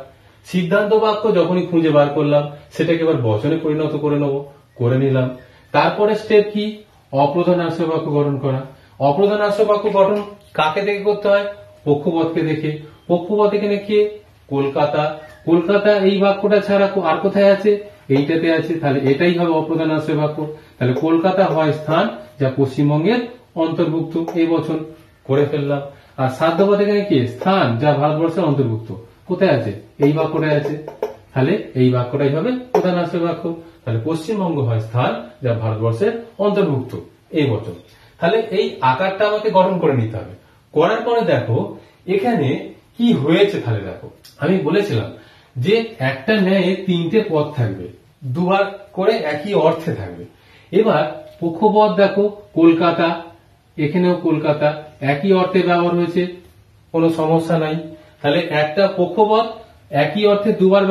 সিদ্ধান্ত বাক্য যখনই খুঁজে বার করলাম সেটাকে এবার বচনে পরিণত করে নেব, করে নিলাম। তারপরে স্টেপ কি, অপ্রধান আশ্রয় বাক্য গঠন করা। অপ্রধান আশ্রয় বাক্য গঠন কাকে দেখে করতে হয়, পক্ষপদকে দেখে। পক্ষপদ এখানে কে, কলকাতা। কলকাতা এই বাক্যটা ছাড়া আর কোথায় আছে, এইটাতে আছে, তাহলে এটাই হবে অপ্রধান আশ্রয় বাক্য। তাহলে কলকাতা হয় স্থান যা পশ্চিমবঙ্গের অন্তর্ভুক্ত, এই বচন করে ফেললাম। আর সাধ্যপদ এখানে কি, স্থান যা ভারতবর্ষের অন্তর্ভুক্ত, কোথায় আছে, এই বাক্যটাই আছে। তাহলে এই বাক্যটাই হবে প্রধান আশ্রয় বাক্য। তাহলে পশ্চিমবঙ্গ হয় স্থান যা ভারতবর্ষের অন্তর্ভুক্ত, এই বচন। তাহলে এই আকারটা আমাকে গঠন করে নিতে হবে। করার পরে দেখো এখানে কি হয়েছে, তাহলে দেখো আমি বলেছিলাম যে একটা ন্যায়ে তিনটে পদ থাকবে, দুবার করে একই অর্থে থাকবে। এবার পক্ষপদ দেখো কলকাতা, এখানেও কলকাতা, একই অর্থে ব্যবহার হয়েছে, কোনো সমস্যা নাই। তাহলে একটা পক্ষপদ একই অর্থে দুবার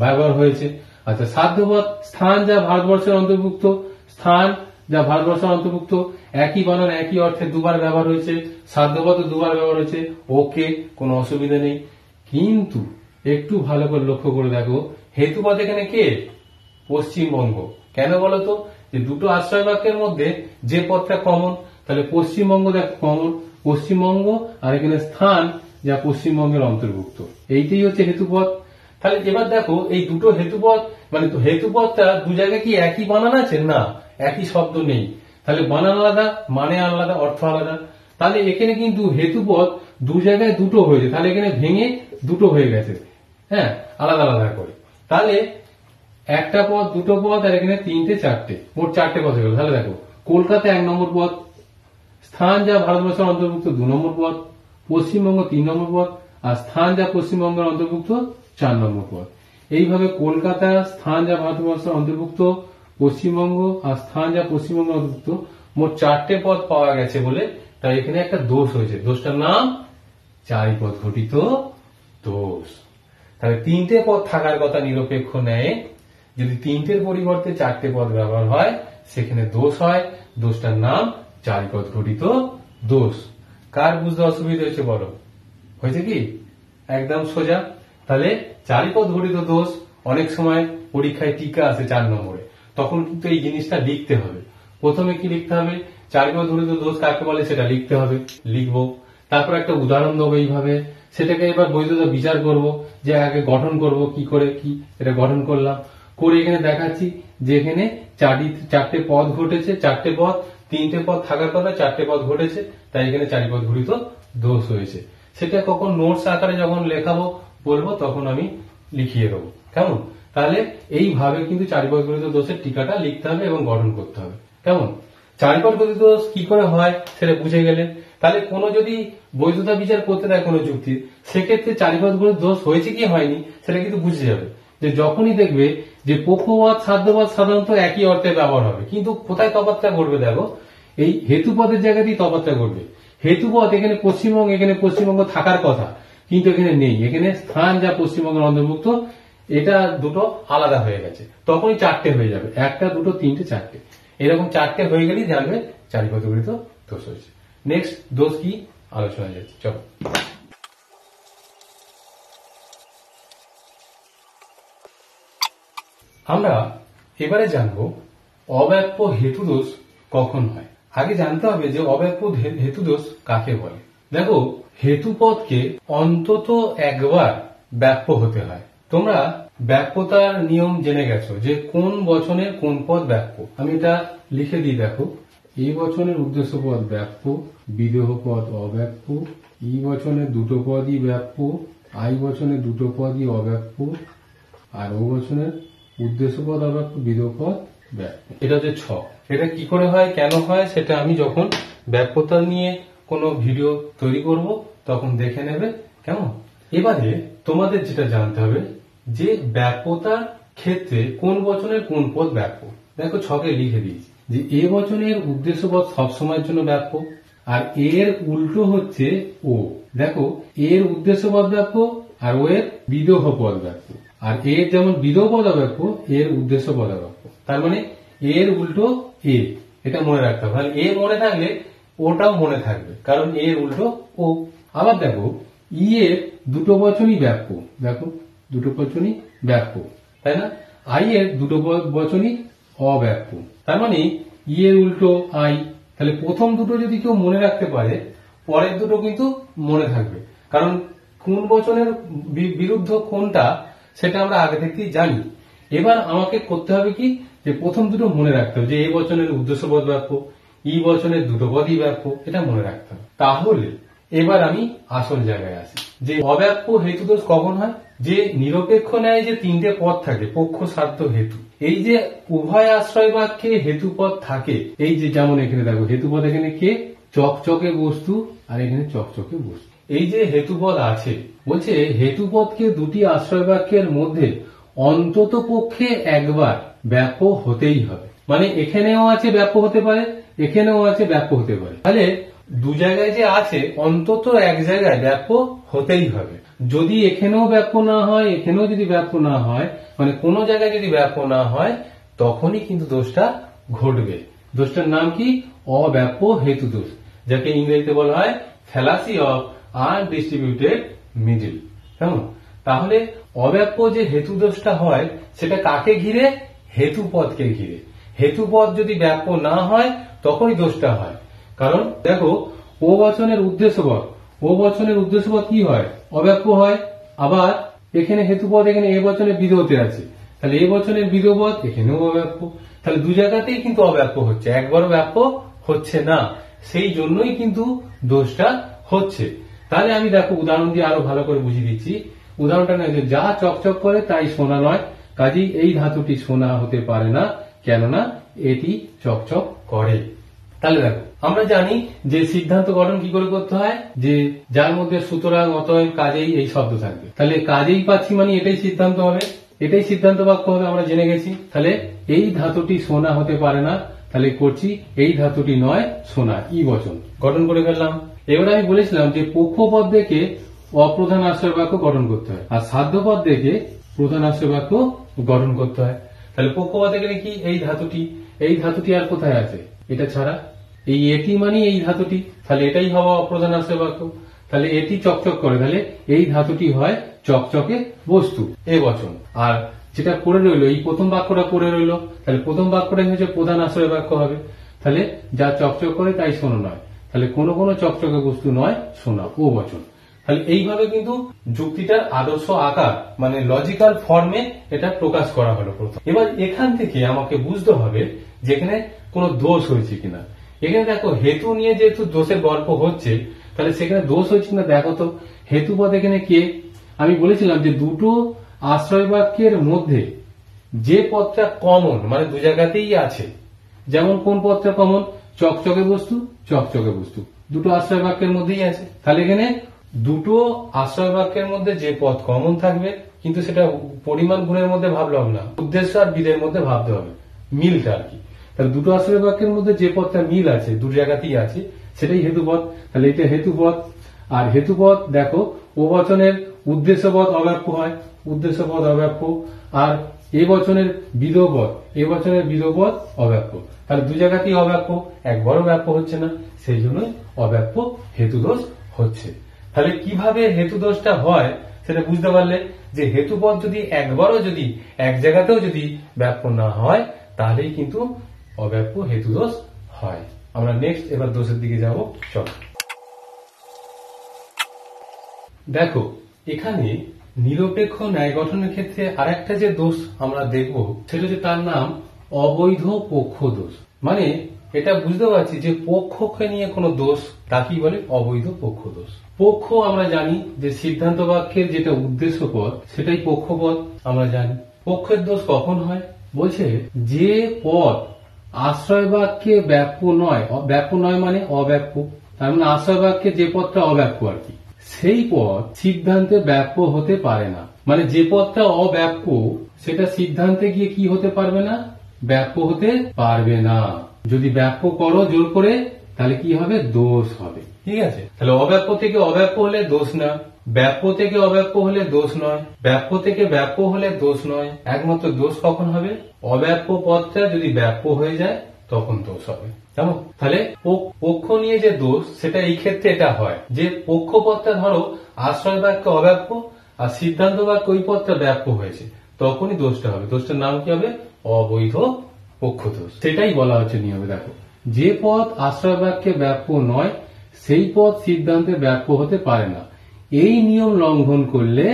ব্যবহার হয়েছে। আচ্ছা, সাধ্যপদ স্থান যা ভারতবর্ষের অন্তর্ভুক্ত, স্থান যা ভারতবর্ষের অন্তর্ভুক্ত, একই বানান একই অর্থে দুবার ব্যবহার হয়েছে, সাধ্যপদ দুবার ব্যবহার হয়েছে, ওকে, কোনো অসুবিধা নেই। কিন্তু একটু ভালো করে লক্ষ্য করে দেখো, হেতুপদ এখানে কে, পশ্চিমবঙ্গ। কেন বলতো, যে দুটো আশ্রয় বাক্যের মধ্যে যে পদটা কমন, তাহলে পশ্চিমবঙ্গ দেখো কমন, পশ্চিমবঙ্গ, আর এখানে স্থান যা পশ্চিমবঙ্গের অন্তর্ভুক্ত, এইটাই হচ্ছে হেতুপদ। তাহলে এবার দেখো এই দুটো হেতুপদ, মানে হেতুপদটা দু জায়গায় কি একই বানান আছে, না, একই শব্দ নেই। তাহলে বানান আলাদা, মানে আলাদা, অর্থ আলাদা। তাহলে এখানে কিন্তু হেতুপদ দু জায়গায় দুটো হয়েছে, তাহলে এখানে ভেঙে দুটো হয়ে গেছে, হ্যাঁ, আলাদা আলাদা করে। তাহলে একটা পদ, দুটো পদ, আর এখানে তিনটে চারটে, মোট চারটে পদ হয়ে গেল। তাহলে দেখো কলকাতা 1 নম্বর পদ, স্থান যা ভারতবর্ষের অন্তর্ভুক্ত 2 নম্বর পদ, পশ্চিমবঙ্গ 3 নম্বর পদ, আর স্থান যা পশ্চিমবঙ্গের অন্তর্ভুক্ত 4 নম্বর পদ। এইভাবে কলকাতা, স্থান যা ভারতবর্ষের অন্তর্ভুক্ত, পশ্চিমবঙ্গ, আর স্থান যা পশ্চিমবঙ্গের অন্তর্ভুক্ত, মোট চারটে পদ পাওয়া গেছে বলে তাই এখানে একটা দোষ হয়েছে। দোষটার নাম চারিপদ ঘটিত দোষ। তাহলে তিনটে পদ থাকার কথা নিরপেক্ষ ন্যায়ে, যদি তিনটের পরিবর্তে চারটে পদ ব্যবহার হয় সেখানে দোষ হয়। দোষটার নাম চারিপদ ঘটিত দোষ। কার বুঝতে অসুবিধা হয়েছে বলো, হয়েছে কি, একদম সোজা। তাহলে চারিপদ ঘটিত দোষ অনেক সময় পরীক্ষায় টিকা আছে 4 নম্বরে, তখন কিন্তু এই জিনিসটা লিখতে হবে। প্রথমে কি লিখতে হবে, চারিপদ ঘটিত দোষ কাকে বলে সেটা লিখতে হবে, লিখবো। তারপর একটা উদাহরণ দেবো এইভাবে, সেটাকে এবার বৈধতা বিচার করব, যে আগে গঠন করব কি করে, কি এটা গঠন করলাম, করে এখানে দেখাচ্ছি যে এখানে চারটে পদ ঘটেছে, চারটে পদ, তিনটে পদ থাকার কথা, চারটে পদ ঘটেছে, তাই এখানে চারিপদ ঘটিত দোষ হয়েছে। সেটা কখন নোটস আকারে যখন লেখাবো বলবো তখন আমি লিখিয়ে দেবো, কেমন। তাহলে এইভাবে কিন্তু চারিপদ ঘটিত দোষের টিকাটা লিখতে হবে এবং গঠন করতে হবে, কেমন। চারিপদ ঘটিত দোষ কি করে হয় সেটা বুঝে গেলে, তাহলে কোনো যদি বৈধতা বিচার করতে দেয় কোনো যুক্তির, সেক্ষেত্রে চারিপদ ঘটিত দোষ হয়েছে কি হয়নি সেটা কিন্তু বুঝে যাবে। যে যখনই দেখবে যে পক্ষপদ সাধ্যপদ সাধারণত একই অর্থে ব্যবহার হবে, কিন্তু কোথায় তফাৎটা ঘটবে দেখো, এই হেতুপদের জায়গাতেই তফাৎটা ঘটবে। হেতুপদ এখানে পশ্চিমবঙ্গ, এখানে পশ্চিমবঙ্গ থাকার কথা কিন্তু এখানে নেই, এখানে স্থান যা পশ্চিমবঙ্গের অন্তর্ভুক্ত, এটা দুটো আলাদা হয়ে গেছে, তখনই চারটে হয়ে যাবে, একটা, দুটো, তিনটে, চারটে। এরকম 4টে হয়ে গেলেই জানবে চারিপদগৃহীত দোষ হয়েছে। নেক্সট দোষ কি আলোচনা যাচ্ছে, চলো। আমরা এবারে জানবো অব্যাপ্য হেতু দোষ কখন হয়। আগে জানতে হবে যে অব্যাপ্য হেতু দোষ কাকে বলে। দেখো, হেতুপদকে অন্তত একবার ব্যাপ্য হতে হয়। তোমরা ব্যাপ্যতার নিয়ম জেনে গেছো যে কোন বচনের কোন পদ ব্যাপ্য। আমি এটা লিখে দিই, দেখো, এই বচনের উদ্দেশ্য পদ ব্যাপ্য, বিদেহ পদ অব্যাপ্য, ই বচনের দুটো পদই ব্যাপ্য, আই বচনের দুটো পদই অব্যাপ্য, আর ও বচনের উদ্দেশ্য পদ অব্যাপ্য, বিদেহ পদ ব্যাপ্য। এটা হচ্ছে ছক। এটা কি করে হয়, কেন হয়, সেটা আমি যখন ব্যাপ্যতা নিয়ে কোনো ভিডিও তৈরি করব তখন দেখে নেবে, কেমন। এবারে তোমাদের যেটা জানতে হবে যে ব্যাপ্যতার ক্ষেত্রে কোন বচনের কোন পদ ব্যাপ্য। দেখো, ছকে লিখে দিয়েছি যে এ বচনের উদ্দেশ্য পদ সবসময়ের জন্য ব্যাপ্য, আর এর উল্টো হচ্ছে ও। দেখো, এর উদ্দেশ্য পদ ব্যাপ্য আর ও এর বিদেহ পদ ব্যাপ্য, আর এর যেমন বিদেহ পদ অব্যাপ্য, এর উদ্দেশ্য পদ অব্যাপ্য। তার মানে এর উল্টো এ, এটা মনে রাখতে হবে। এ মনে থাকলে ওটাও মনে থাকবে, কারণ এর উল্টো ও। আবার দেখো, ই এর দুটো বচনই ব্যাপ্য, দেখো দুটো বচনই ব্যাপ্য, তাই না। আই এর দুটো বচনই অব্যাপ্য, তার মানে ই এর উল্টো আই। তাহলে প্রথম দুটো যদি কেউ মনে রাখতে পারে, পরের দুটো কিন্তু মনে থাকবে, কারণ কোন বচনের বিরুদ্ধ কোনটা সেটা আমরা আগে থেকেই জানি। এবার আমাকে করতে হবে কি, যে প্রথম দুটো মনে রাখতে হবে যে এ বচনের উদ্দেশ্য পদ ব্যাপ্য, ই বচনের দুটো পদই ব্যাপ্য, এটা মনে রাখতে হবে। তাহলে এবার আমি আসল জায়গায় আসি যে অব্যাপ্য হেতু দোষ কখন হয়। যে নিরপেক্ষ ন্যায় যে 3টে পদ থাকে, পক্ষ সাধ্য হেতু, এই যে উভয় আশ্রয় বাক্যে হেতু পদ থাকে, এই যে যেমন এখানে দেখো হেতুপদ, এখানে কে চকচকে বস্তু আর এখানে চকচকে বস্তু, এই যে হেতুপদ আছে, বলছে হেতুপদকে দুটি আশ্রয় বাক্যের মধ্যে অন্তত পক্ষে একবার ব্যাপ্য হতেই হবে। মানে এখানেও আছে ব্যাপ্য হতে পারে, এখানেও আছে ব্যাপ্য হতে পারে। তাহলে দু জায়গায় যে আছে অন্তত এক জায়গায় ব্যাপ্য হতেই হবে। যদি এখানেও ব্যাপ্য না হয়, এখানেও যদি ব্যাপ্য না হয়, মানে কোনো জায়গায় যদি ব্যাপ্য না হয়, তখনই কিন্তু দোষটা ঘটবে। দোষটার নাম কি, অব্যাপ্য হেতু দোষ, যাকে ইংরেজিতে বলা হয় ফ্যালাসি অফ আনডিস্ট্রিবিউটেড মিডল। কেমন। তাহলে অব্যাপ্য যে হেতু দোষটা হয় সেটা কাকে ঘিরে, হেতুপদকে ঘিরে। হেতুপদ যদি ব্যাপ্য না হয় তখনই দোষটা হয়। কারণ দেখো, ও বচনের উদ্দেশ্য পদ, ও বচনের উদ্দেশ্য পদ কি হয়, অব্যাপ্য হয়। আবার এখানে হেতুপদ, এখানে এ বচনের বিদেহতে আছে, তাহলে এ বচনের বিদেহ পদ এখানেও অব্যাপ্য। তাহলে দু জায়গাতেই কিন্তু অব্যাপ্য হচ্ছে, একবারও ব্যাপ্য হচ্ছে না, সেই জন্যই কিন্তু দোষটা হচ্ছে। তাহলে আমি দেখো উদাহরণ দিয়ে আরো ভালো করে বুঝিয়ে দিচ্ছি। উদাহরণটা না, যে যা চকচক করে তাই সোনা নয়, কাজেই এই ধাতুটি সোনা হতে পারে না, কেননা এটি চকচক করে। তাহলে দেখো, আমরা জানি যে সিদ্ধান্ত গঠন কি করে করতে হয়, যে যার মধ্যে সুতরাং অতএব কাজেই এই শব্দ থাকবে। তাহলে কাজেই পাচ্ছি মানে এটাই সিদ্ধান্ত হবে, এটাই সিদ্ধান্ত বাক্য হবে, আমরা জেনে গেছি। তাহলে এই ধাতুটি সোনা হতে পারে না, তাহলে করছি এই ধাতুটি নয় সোনা, ই বচন গঠন করে ফেললাম। এবার আমি বলেছিলাম যে পক্ষপদ দেখে অপ্রধান আশ্রয় বাক্য গঠন করতে হয়, আর সাধ্যপদ দেখে প্রধান আশ্রয় বাক্য গঠন করতে হয়। তাহলে পক্ষপদ দেখে কি, এই ধাতুটি, এই ধাতুটি আর কোথায় আছে, এটা ছাড়া এই এটি মানে এই ধাতুটি, তাহলে এটাই হওয়া অপ্রধান আশ্রয় বাক্য। তাহলে এটি চকচক করে, তাহলে এই ধাতুটি হয় চকচকে বস্তু, এ বচন। আর যেটা পড়ে রইলো, এই প্রথম বাক্যটা পড়ে রইলো, তাহলে প্রথম বাক্যটাই হচ্ছে প্রধান আশ্রয় বাক্য হবে। তাহলে যা চকচক করে তাই সোনা নয়, তাহলে কোনো কোনো চকচকে বস্তু নয় সোনা, ও বচন। তাহলে এইভাবে কিন্তু যুক্তিটার আদর্শ আকার মানে লজিক্যাল ফর্মে এটা প্রকাশ করা হলো প্রথম। এবার এখান থেকে আমাকে বুঝতে হবে যেখানে কোনো দোষ হয়েছে কিনা। এখানে দেখো, হেতু নিয়ে যেহেতু দোষের গল্প হচ্ছে, তাহলে সেখানে দোষ হয়েছে কিনা দেখো তো। হেতুপদ এখানে কে, আমি বলেছিলাম যে দুটো আশ্রয় বাক্যের মধ্যে যে পদটা কমন, মানে দু জায়গাতেই আছে, যেমন কোন পদটা কমন, চকচকে বস্তু, চকচকে বস্তু দুটো আশ্রয় বাক্যের মধ্যেই আছে। তাহলে এখানে দুটো আশ্রয় বাক্যের মধ্যে যে পদ কমন থাকবে, কিন্তু সেটা পরিমাণ গুণের মধ্যে ভাবলে হবে না, উদ্দেশ্য আর বিধের মধ্যে ভাবতে হবে, মিলটা আর কি। তাহলে দুটো আশ্রয় বাক্যের মধ্যে যে পদটা মিল আছে, দু জায়গাতেই আছে, সেটাই হেতুপদ। তাহলে এটা হেতুপদ। আর হেতুপদ দেখো, ও বচনের উদ্দেশ্য পদ অব্যাপ্য হয়, উদ্দেশ্য পদ অব্যাপ্য, আর এ বচনের বিধপদ, এ বচনের বিধপদ অব্যাপ্য, তাহলে দু জায়গাতেই অব্যাপ্য, একবারও ব্যাপ্য হচ্ছে না, সেই জন্যই অব্যাপ্য হেতুদোষ হচ্ছে। তাহলে কিভাবে হেতুদোষটা হয় সেটা বুঝতে পারলে, যে হেতুপদ যদি একবারও যদি এক জায়গাতেও যদি ব্যাপ্য না হয় তাহলেই কিন্তু অব্যাপ্য হেতুদোষ হয়। আমরা নেক্সট এবার দোষের দিকে যাব, চলো। দেখো এখানে নিরপেক্ষ ন্যায় গঠনের ক্ষেত্রে আরেকটা যে দোষ আমরা দেখব সেটা হচ্ছে তার নাম অবৈধ পক্ষ দোষ। মানে এটা বুঝতে পারছি যে পক্ষকে নিয়ে কোনো দোষ তাকেই বলে অবৈধ পক্ষ দোষ। পক্ষ আমরা জানি যে সিদ্ধান্ত বাক্যের যেটা উদ্দেশ্য পদ সেটাই পক্ষপদ আমরা জানি। পক্ষের দোষ কখন হয়, বলছে যে পদ আশ্রয় বাক্যে ব্যাপ্য নয়, ব্যাপ্য নয় মানে অব্যাপ্য, তার মানে আশ্রয় বাক্যে যে পদটা অব্যাপ্য আর কি, সেই পদ সিদ্ধান্তে ব্যাপ্য হতে পারে না। মানে যে পদটা অব্যাপ্য সেটা সিদ্ধান্তে গিয়ে কি হতে পারবে না, ব্যাপ্য হতে পারবে না। যদি ব্যাপ্য করো জোর করে তাহলে কি হবে, দোষ হবে। ঠিক আছে, তাহলে অব্যাপ্য থেকে অব্যাপ্য হলে দোষ না, ব্যাপ্য থেকে অব্যাপ্য হলে দোষ নয়, ব্যাপ্য থেকে ব্যাপ্য হলে দোষ নয়। একমাত্র দোষ কখন হবে, অব্যাপ্য পদটা যদি ব্যাপ্য হয়ে যায় তখন দোষ হবে। কেমন, তাহলে পক্ষ নিয়ে যে দোষ সেটা এই ক্ষেত্রে এটা হয় যে পক্ষ পদটা ধরো আশ্রয় বাক্য অব্যাপ্য আর সিদ্ধান্ত বাক্য ওই পদটা ব্যাপ্য হয়েছে, তখনই দোষটা হবে। দোষটার নাম কি হবে, অবৈধ পক্ষ দোষ। সেটাই বলা হচ্ছে নিয়মে। দেখো যে পদ আশ্রয় বাক্যে ব্যাপ্য নয় সেই পদ সিদ্ধান্তে ব্যাপ্য হতে পারে না, এই নিয়ম লঙ্ঘন করলে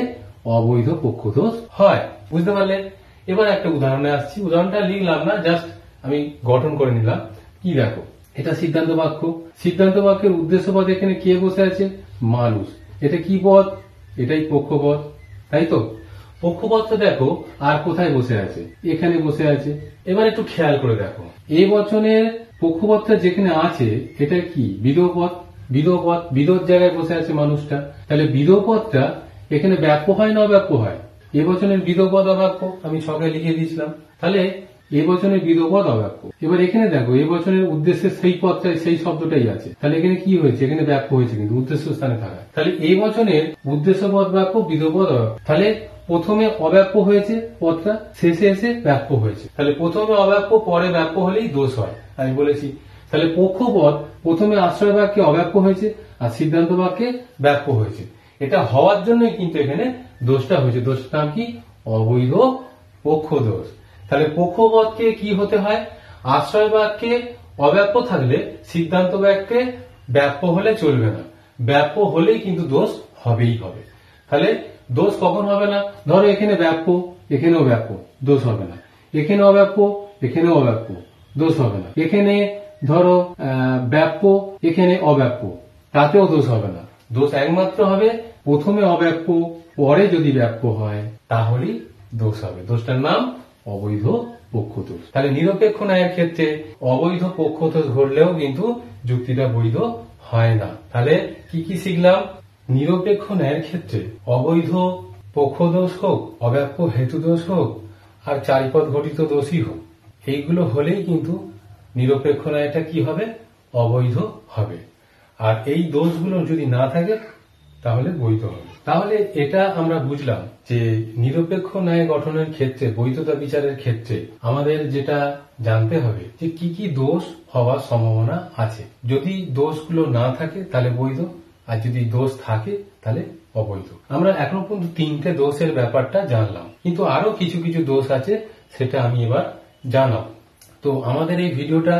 অবৈধ পক্ষ দোষ হয়। বুঝতে পারলে? এবার একটা উদাহরণে আসছি, উদাহরণটা লিখলাম না, জাস্ট আমি গঠন করে নিলাম। কি দেখো, এটা সিদ্ধান্ত বাক্য, সিদ্ধান্ত বাক্যের উদ্দেশ্য পদ এখানে কে বসে আছে, মানুষ। এটা কি পদ, এটাই পক্ষপদ, তাই তো? পক্ষপদটা দেখো আর কোথায় বসে আছে, এখানে বসে আছে। এবার একটু খেয়াল করে দেখো, এই বচনের পক্ষপদটা যেখানে আছে এটা কি, বিধপদ। বিধপদ, বিধর জায়গায় বসে আছে মানুষটা, তাহলে বিধপদটা এখানে ব্যাপ্য হয় না অব্যাপ্য হয়? এ বচনের বিধপদ অব্যাপ্য, আমি ছকে লিখে দিয়েছিলাম। তাহলে এ বচনের বিধপদ অব্যাপ্য। এবার এখানে দেখো এ বচনের উদ্দেশ্যের সেই পদটাই, সেই শব্দটাই আছে, তাহলে এখানে কি হয়েছে, এখানে ব্যাপ্য হয়েছে কিন্তু উদ্দেশ্য স্থানে থাকা। তাহলে এই বচনের উদ্দেশ্য পদ ব্যাপ্য, বিধপদ অব্যাপ্য। তাহলে প্রথমে অব্যাপ্য হয়েছে পদটা, শেষে এসে ব্যাপ্য হয়েছে। তাহলে প্রথমে অব্যাপ্য পরে ব্যাপ্য হলেই দোষ হয়, আমি বলেছি। তাহলে পক্ষপদ প্রথমে আশ্রয় বাক্যে অব্যাপ্য হয়েছে আর সিদ্ধান্ত বাক্যে ব্যাপ্য হয়েছে, এটা হওয়ার জন্যই কিন্তু এখানে দোষটা হয়েছে। দোষটার নাম কি, অবৈধ পক্ষ দোষ। তাহলে পক্ষপদকে কি হতে হয়, আশ্রয় বাক্যে অব্যাপ্য থাকলে সিদ্ধান্ত বাক্যে ব্যাপ্য হলে চলবে না, ব্যাপ্য হলেই কিন্তু দোষ হবেই হবে। তাহলে দোষ কখন হবে না, ধরো এখানে ব্যাপ্য এখানেও ব্যাপ্য, দোষ হবে না। এখানে অব্যাপ্য এখানেও অব্যাপ্য, দোষ হবে না। এখানে ধরো ব্যাপ্য এখানে অব্যাপ্য, তাতেও দোষ হবে না। দোষ একমাত্র হবে প্রথমে অব্যাপ্য পরে যদি ব্যাপ্য হয় তাহলেই দোষ হবে। দোষটার নাম অবৈধ পক্ষ দোষ। তাহলে নিরপেক্ষ ন্যায়ের ক্ষেত্রে অবৈধ পক্ষ দোষ ঘটলেও কিন্তু যুক্তিটা বৈধ হয় না। তাহলে কি কি শিখলাম, নিরপেক্ষ ন্যায়ের ক্ষেত্রে অবৈধ পক্ষ দোষ হোক, অব্যাপ্য হেতু দোষ হোক, আর চারিপদ ঘটিত দোষই হোক, এইগুলো হলেই কিন্তু নিরপেক্ষ ন্যায়টা কি হবে, অবৈধ হবে। আর এই দোষগুলো যদি না থাকে তাহলে বৈধ হবে। তাহলে এটা আমরা বুঝলাম যে নিরপেক্ষ ন্যায় গঠনের ক্ষেত্রে, বৈধতা বিচারের ক্ষেত্রে আমাদের যেটা জানতে হবে যে কি কি দোষ হওয়ার সম্ভাবনা আছে। যদি দোষগুলো না থাকে তাহলে বৈধ, আর যদি দোষ থাকে তাহলে অবৈধ। আমরা এখনো পর্যন্ত 3টে দোষের ব্যাপারটা জানলাম, কিন্তু আরো কিছু কিছু দোষ আছে, সেটা আমি এবার জানাবো। তো আমাদের এই ভিডিওটা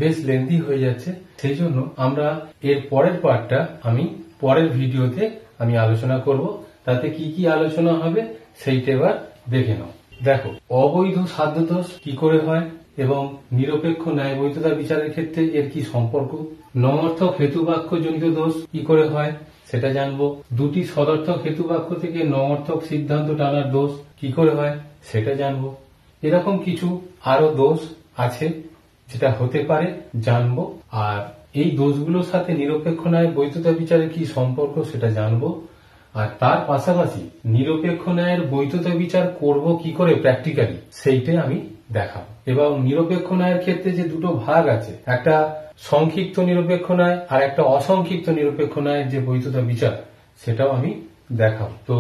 বেশ লেন্থি হয়ে যাচ্ছে, সেই জন্য আমরা এর পরের পার্টটা আমি পরের ভিডিওতে আমি আলোচনা করব। তাতে কি কি আলোচনা হবে সেইটা এবার দেখে নাও। দেখো অবৈধ সাধ্য দোষ কি করে হয় এবং নিরপেক্ষ ন্যায় বৈধতা বিচারের ক্ষেত্রে এর কি সম্পর্ক, নমর্থক হেতুবাক্য জনিত দোষ কি করে হয় সেটা জানবো, দুটি সদর্থক হেতুবাক্য থেকে নমর্থক সিদ্ধান্ত টানার দোষ কি করে হয় সেটা জানবো। এরকম কিছু আরো দোষ আছে যেটা হতে পারে জানবো, আর এই দোষগুলোর সাথে নিরপেক্ষ ন্যায় বৈধতা বিচারের কি সম্পর্ক সেটা জানবো। আর তার পাশাপাশি নিরপেক্ষ ন্যায়ের বৈধতা বিচার করব কি করে প্র্যাকটিক্যালি সেইটাই আমি দেখাবো। এবং নিরপেক্ষ ন্যায়ের ক্ষেত্রে যে দুটো ভাগ আছে, একটা সংক্ষিপ্ত নিরপেক্ষ ন্যায় আর একটা অসংক্ষিপ্ত নিরপেক্ষ ন্যায়ের যে বৈধতা বিচার, সেটাও আমি দেখাবো। তো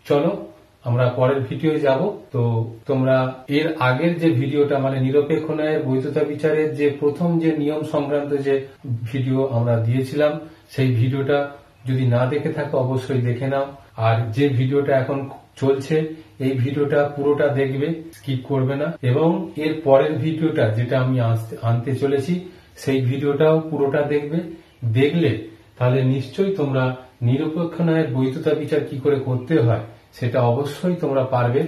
চলো আমরা পরের ভিডিও যাব। তো তোমরা এর আগের যে ভিডিওটা মানে নিরপেক্ষ ন্যায়ের বৈধতা বিচারের যে প্রথম যে নিয়ম সংক্রান্ত যে ভিডিও আমরা দিয়েছিলাম, সেই ভিডিওটা যদি না দেখে থাকো অবশ্যই দেখে নাও। আর যে ভিডিওটা এখন চলছে এই ভিডিওটা পুরোটা দেখবে, স্কিপ করবে না। এবং এর পরের ভিডিওটা যেটা আমি আনতে চলেছি সেই ভিডিওটাও পুরোটা দেখবে। দেখলে তাহলে নিশ্চয়ই তোমরা নিরপেক্ষ ন্যায়ের বৈধতা বিচার কি করে করতে হয় সেটা অবশ্যই তোমরা পারবে।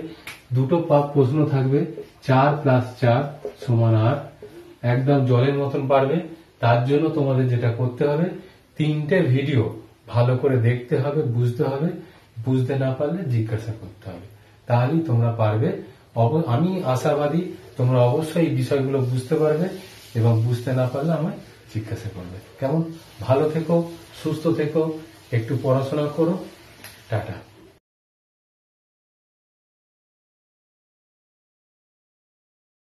দুটো প্রশ্ন থাকবে, 4+4 = 8, একদম জলের মতন পারবে। তার জন্য তোমাদের যেটা করতে হবে, 3টে ভিডিও ভালো করে দেখতে হবে, বুঝতে হবে। বুঝতে না পারলে জিজ্ঞাসা করতে হবে, তাহলেই তোমরা পারবে। আমি আশাবাদী তোমরা অবশ্যই এই বিষয়গুলো বুঝতে পারবে এবং বুঝতে না পারলে আমায় জিজ্ঞাসা করবে। কেমন? ভালো থেকো, সুস্থ থেকো, একটু পড়াশোনা করো। টাটা।